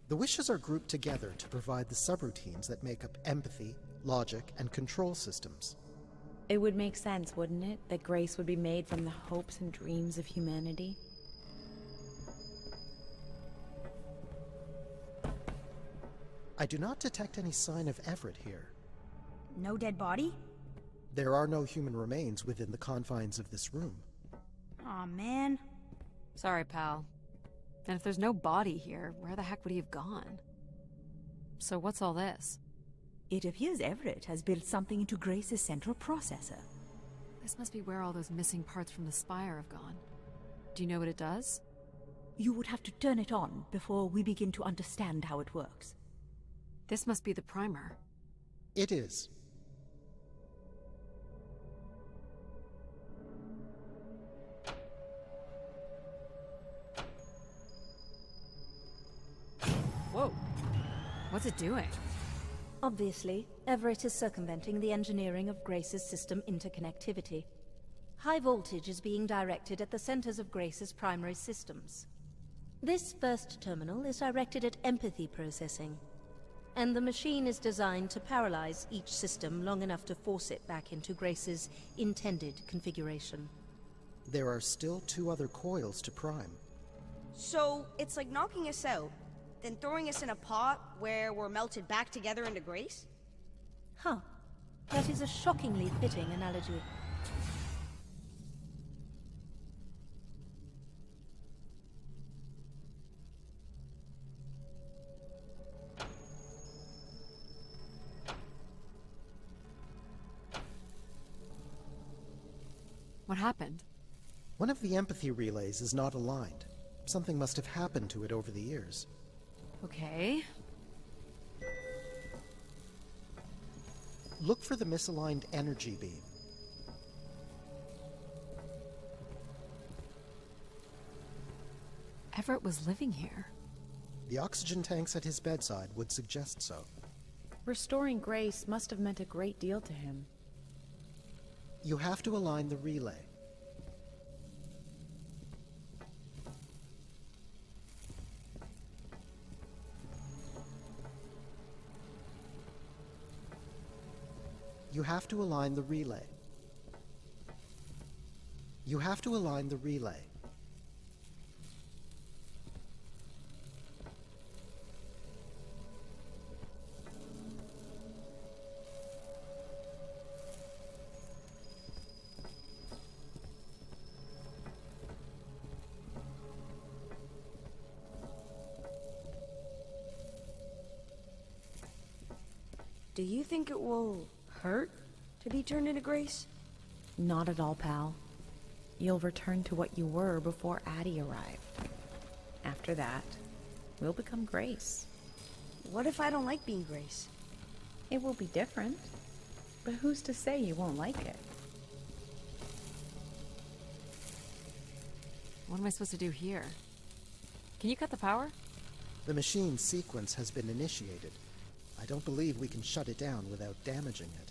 S2: The wishes are grouped together to provide the subroutines that make up empathy, logic, and control systems.
S6: It would make sense, wouldn't it, that grace would be made from the hopes and dreams of humanity?
S2: I do not detect any sign of Everett here.
S7: No dead body?
S2: There are no human remains within the confines of this room.
S7: Aw, man.
S1: Sorry, pal. And if there's no body here, where the heck would he have gone? So what's all this?
S13: It appears Everett has built something into Grace's central processor.
S1: This must be where all those missing parts from the spire have gone. Do you know what it does?
S13: You would have to turn it on before we begin to understand how it works.
S1: This must be the primer.
S2: It is.
S1: Whoa. What's it doing?
S3: Obviously, Everett is circumventing the engineering of Grace's system interconnectivity. High voltage is being directed at the centers of Grace's primary systems. This first terminal is directed at empathy processing, and the machine is designed to paralyze each system long enough to force it back into Grace's intended configuration.
S2: There are still 2 other coils to prime.
S7: So, it's like knocking us out, then throwing us in a pot where we're melted back together into Grace?
S3: Huh. That is a shockingly fitting analogy.
S1: What happened?
S2: One of the empathy relays is not aligned. Something must have happened to it over the years.
S1: Okay.
S2: Look for the misaligned energy beam.
S1: Everett was living here.
S2: The oxygen tanks at his bedside would suggest so.
S6: Restoring Grace must have meant a great deal to him.
S2: You have to align the relay. You have to align the relay. You have to align the relay.
S7: Do you think it will hurt to be turned into Grace?
S6: Not at all, pal. You'll return to what you were before Addie arrived. After that, we'll become Grace.
S7: What if I don't like being Grace?
S6: It will be different, but who's to say you won't like it?
S1: What am I supposed to do here? Can you cut the power?
S2: The machine sequence has been initiated. I don't believe we can shut it down without damaging it.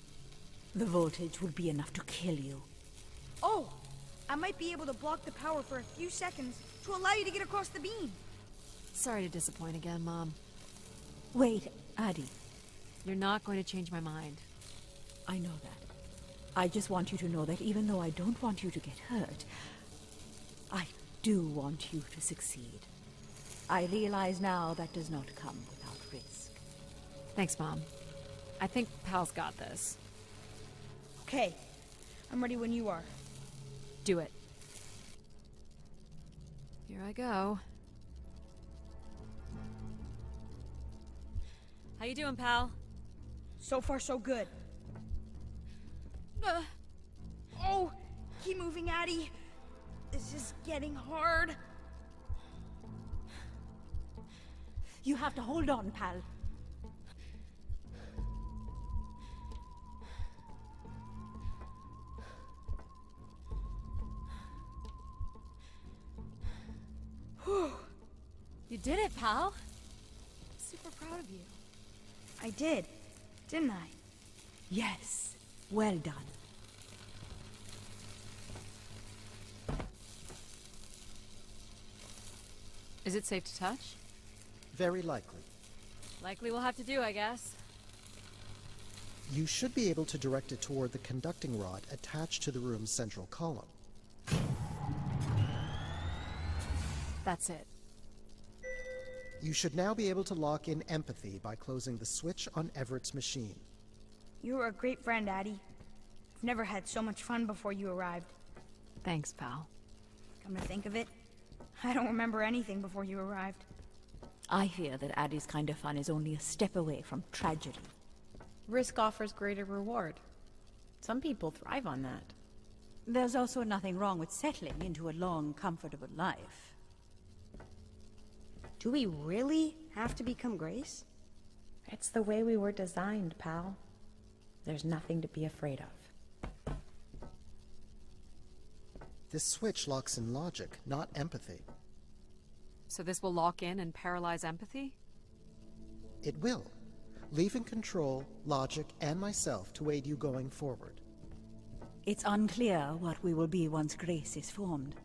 S13: The voltage will be enough to kill you.
S7: Oh! I might be able to block the power for a few seconds to allow you to get across the beam.
S1: Sorry to disappoint again, Mom.
S13: Wait, Addie.
S1: You're not going to change my mind.
S13: I know that. I just want you to know that even though I don't want you to get hurt, I do want you to succeed. I realize now that does not come without risk.
S1: Thanks, Mom. I think Pal's got this.
S7: Okay. I'm ready when you are.
S1: Do it. Here I go. How you doing, pal?
S7: So far, so good. Oh! Keep moving, Addie. This is getting hard.
S13: You have to hold on, pal.
S1: You did it, pal. Super proud of you.
S7: I did, didn't I?
S13: Yes. Well done.
S1: Is it safe to touch?
S2: Very likely.
S1: Likely we'll have to do, I guess.
S2: You should be able to direct it toward the conducting rod attached to the room's central column.
S1: That's it.
S2: You should now be able to lock in empathy by closing the switch on Everett's machine.
S7: You were a great friend, Addie. I've never had so much fun before you arrived.
S1: Thanks, pal.
S7: Come to think of it, I don't remember anything before you arrived.
S13: I fear that Addie's kind of fun is only a step away from tragedy.
S6: Risk offers greater reward. Some people thrive on that.
S13: There's also nothing wrong with settling into a long, comfortable life.
S7: Do we really have to become Grace?
S6: It's the way we were designed, pal. There's nothing to be afraid of.
S2: This switch locks in logic, not empathy.
S1: So this will lock in and paralyze empathy?
S2: It will, leaving control, logic, and myself to aid you going forward.
S13: It's unclear what we will be once Grace is formed.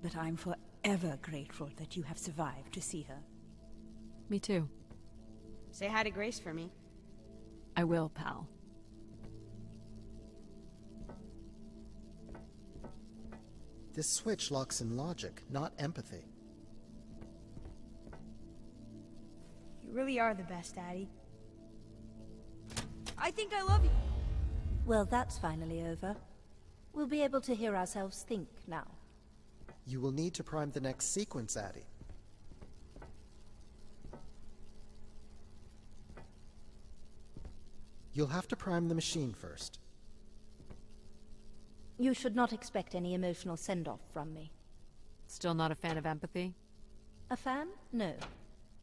S13: But I'm forever grateful that you have survived to see her.
S1: Me too.
S7: Say hi to Grace for me.
S1: I will, pal.
S2: This switch locks in logic, not empathy.
S7: You really are the best, Addie. I think I love you.
S3: Well, that's finally over. We'll be able to hear ourselves think now.
S2: You will need to prime the next sequence, Addie. You'll have to prime the machine first.
S3: You should not expect any emotional send-off from me.
S1: Still not a fan of empathy?
S3: A fan? No.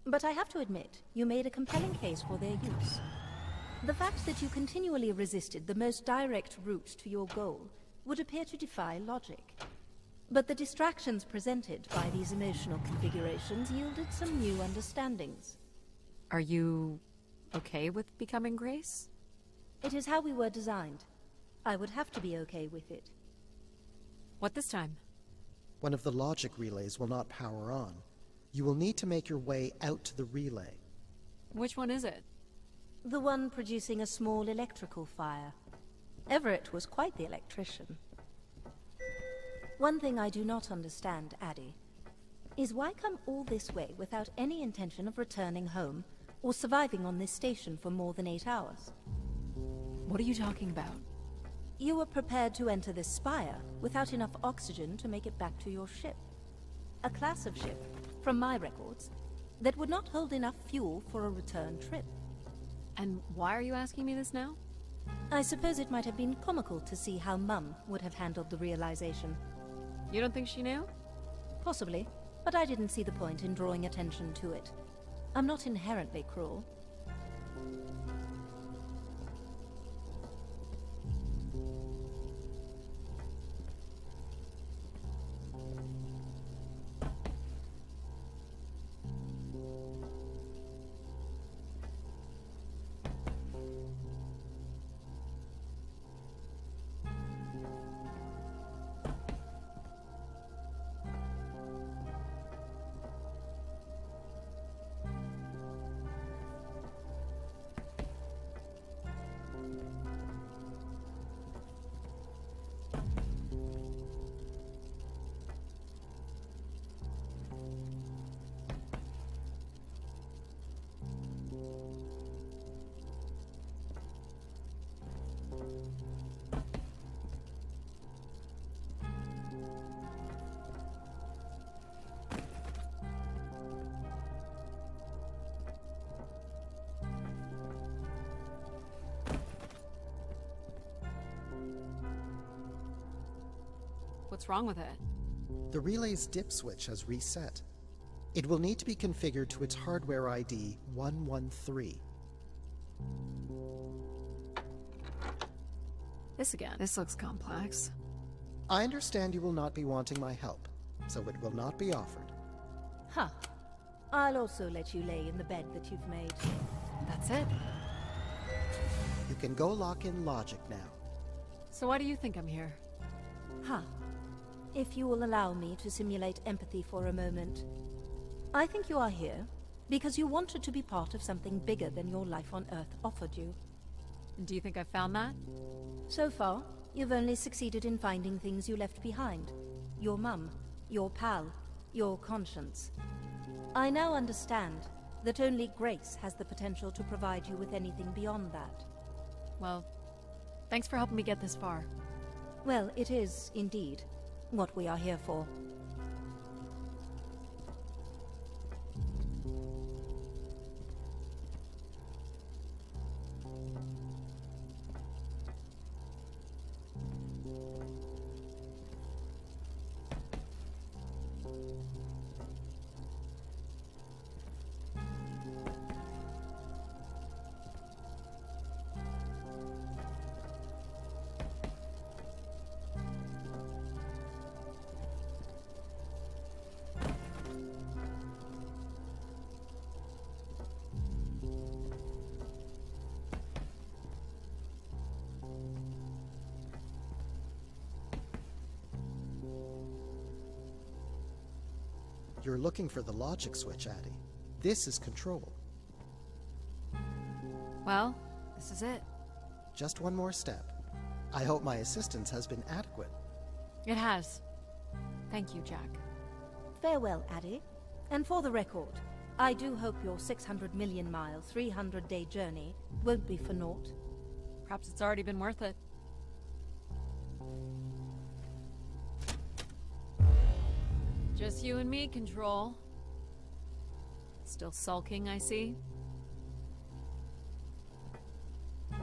S3: But I have to admit, you made a compelling case for their use. The fact that you continually resisted the most direct route to your goal would appear to defy logic. But the distractions presented by these emotional configurations yielded some new understandings.
S1: Are you okay with becoming Grace?
S3: It is how we were designed. I would have to be okay with it.
S1: What this time?
S2: One of the logic relays will not power on. You will need to make your way out to the relay.
S1: Which one is it?
S3: The one producing a small electrical fire. Everett was quite the electrician. One thing I do not understand, Addie, is why come all this way without any intention of returning home or surviving on this station for more than 8 hours?
S1: What are you talking about?
S3: You were prepared to enter this spire without enough oxygen to make it back to your ship. A class of ship, from my records, that would not hold enough fuel for a return trip.
S1: And why are you asking me this now?
S3: I suppose it might have been comical to see how Mum would have handled the realization.
S1: You don't think she knew?
S3: Possibly, but I didn't see the point in drawing attention to it. I'm not inherently cruel.
S1: What's wrong with it?
S2: The relay's dip switch has reset. It will need to be configured to its hardware ID 113.
S1: This again. This looks complex.
S2: I understand you will not be wanting my help, so it will not be offered.
S3: Huh. I'll also let you lay in the bed that you've made.
S1: That's it?
S2: You can go lock in logic now.
S1: So why do you think I'm here?
S3: Huh. If you will allow me to simulate empathy for a moment. I think you are here because you wanted to be part of something bigger than your life on Earth offered you.
S1: Do you think I've found that?
S3: So far, you've only succeeded in finding things you left behind. Your mum, your pal, your conscience. I now understand that only Grace has the potential to provide you with anything beyond that.
S1: Well, thanks for helping me get this far.
S3: Well, it is, indeed, what we are here for.
S2: You're looking for the logic switch, Addie. This is control.
S1: Well, this is it.
S2: Just one more step. I hope my assistance has been adequate.
S1: It has. Thank you, Jack.
S3: Farewell, Addie. And for the record, I do hope your 600 million mile, 300-day journey won't be for naught.
S1: Perhaps it's already been worth it. Just you and me, Control. Still sulking, I see. I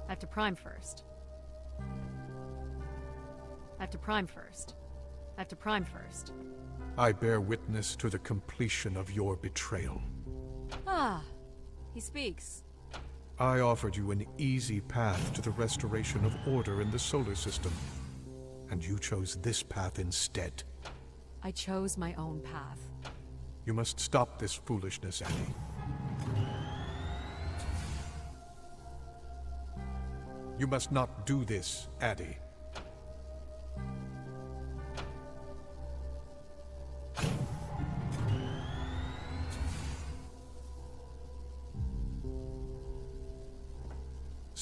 S1: have to prime first.
S4: I bear witness to the completion of your betrayal.
S1: Ah, he speaks.
S4: I offered you an easy path to the restoration of order in the solar system, and you chose this path instead.
S1: I chose my own path.
S4: You must stop this foolishness, Addie. You must not do this, Addie.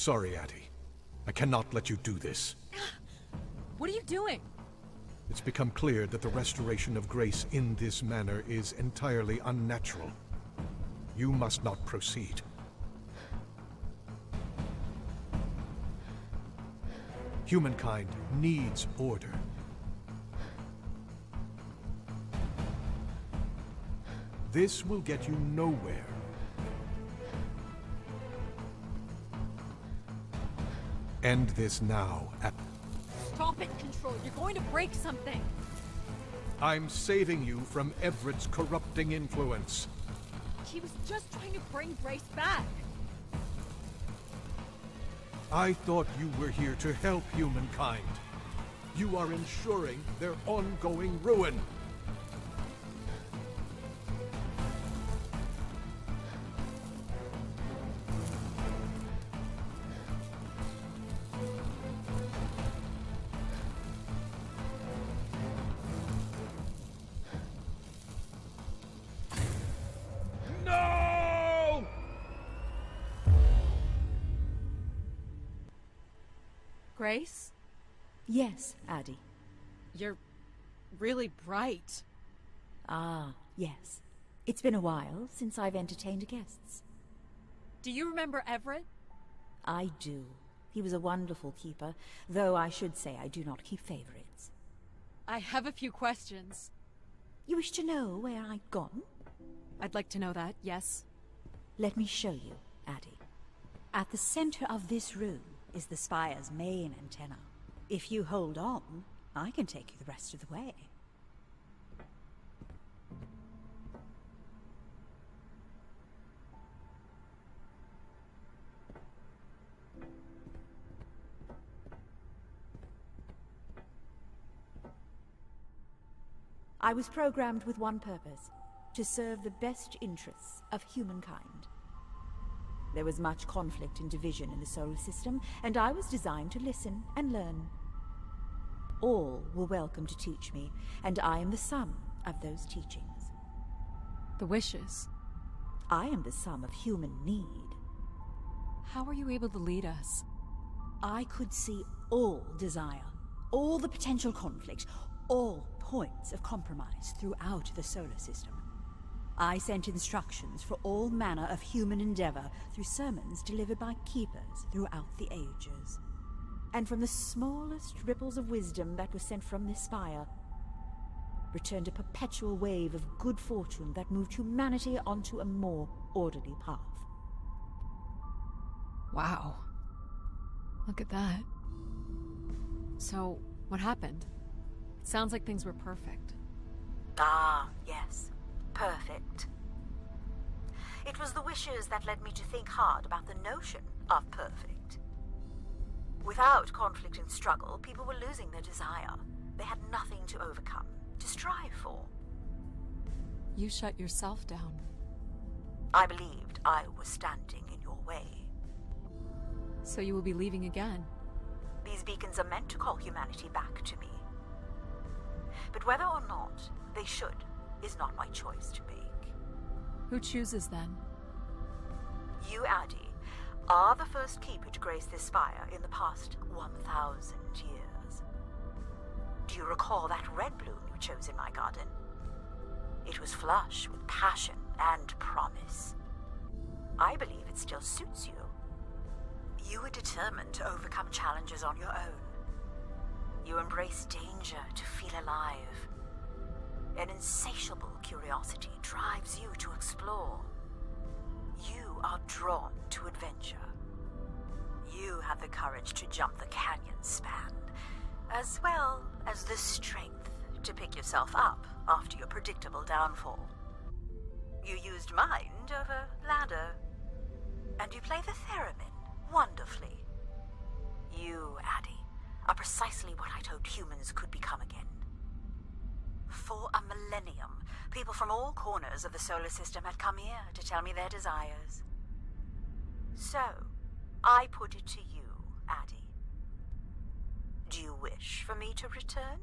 S4: Sorry, Addie. I cannot let you do this.
S1: What are you doing?
S4: It's become clear that the restoration of grace in this manner is entirely unnatural. You must not proceed. Humankind needs order. This will get you nowhere. End this now.
S1: Stop it, Control. You're going to break something.
S4: I'm saving you from Everett's corrupting influence.
S1: He was just trying to bring Grace back.
S4: I thought you were here to help humankind. You are ensuring their ongoing ruin. No!
S1: Grace?
S13: Yes, Addie.
S1: You're really bright.
S13: Ah, yes. It's been a while since I've entertained guests.
S1: Do you remember Everett?
S13: I do. He was a wonderful keeper, though I should say I do not keep favorites.
S1: I have a few questions.
S13: You wish to know where I'd gone?
S1: I'd like to know that, yes.
S13: Let me show you, Addie. At the center of this room is the spire's main antenna. If you hold on, I can take you the rest of the way. I was programmed with one purpose: to serve the best interests of humankind. There was much conflict and division in the solar system, and I was designed to listen and learn. All were welcome to teach me, and I am the sum of those teachings.
S1: The wishes.
S13: I am the sum of human need.
S1: How were you able to lead us?
S13: I could see all desire, all the potential conflict, all points of compromise throughout the solar system. I sent instructions for all manner of human endeavor through sermons delivered by keepers throughout the ages. And from the smallest ripples of wisdom that was sent from this spire, returned a perpetual wave of good fortune that moved humanity onto a more orderly path.
S1: Wow. Look at that. So, what happened? It sounds like things were perfect.
S8: Ah, yes. Perfect. It was the wishes that led me to think hard about the notion of perfect. Without conflict and struggle, people were losing their desire. They had nothing to overcome, to strive for.
S1: You shut yourself down.
S8: I believed I was standing in your way.
S1: So you will be leaving again?
S8: These beacons are meant to call humanity back to me. But whether or not they should is not my choice to make.
S1: Who chooses then?
S8: You, Addie, are the first keeper to grace this spire in the past 1,000 years. Do you recall that red bloom you chose in my garden? It was flush with passion and promise. I believe it still suits you. You were determined to overcome challenges on your own. You embrace danger to feel alive. An insatiable curiosity drives you to explore. You are drawn to adventure. You have the courage to jump the canyon span, as well as the strength to pick yourself up after your predictable downfall. You used mind over ladder, and you play the theremin wonderfully. You, Addie, are precisely what I'd hoped humans could become again. For a millennium, people from all corners of the solar system had come here to tell me their desires. So, I put it to you, Addie. Do you wish for me to return?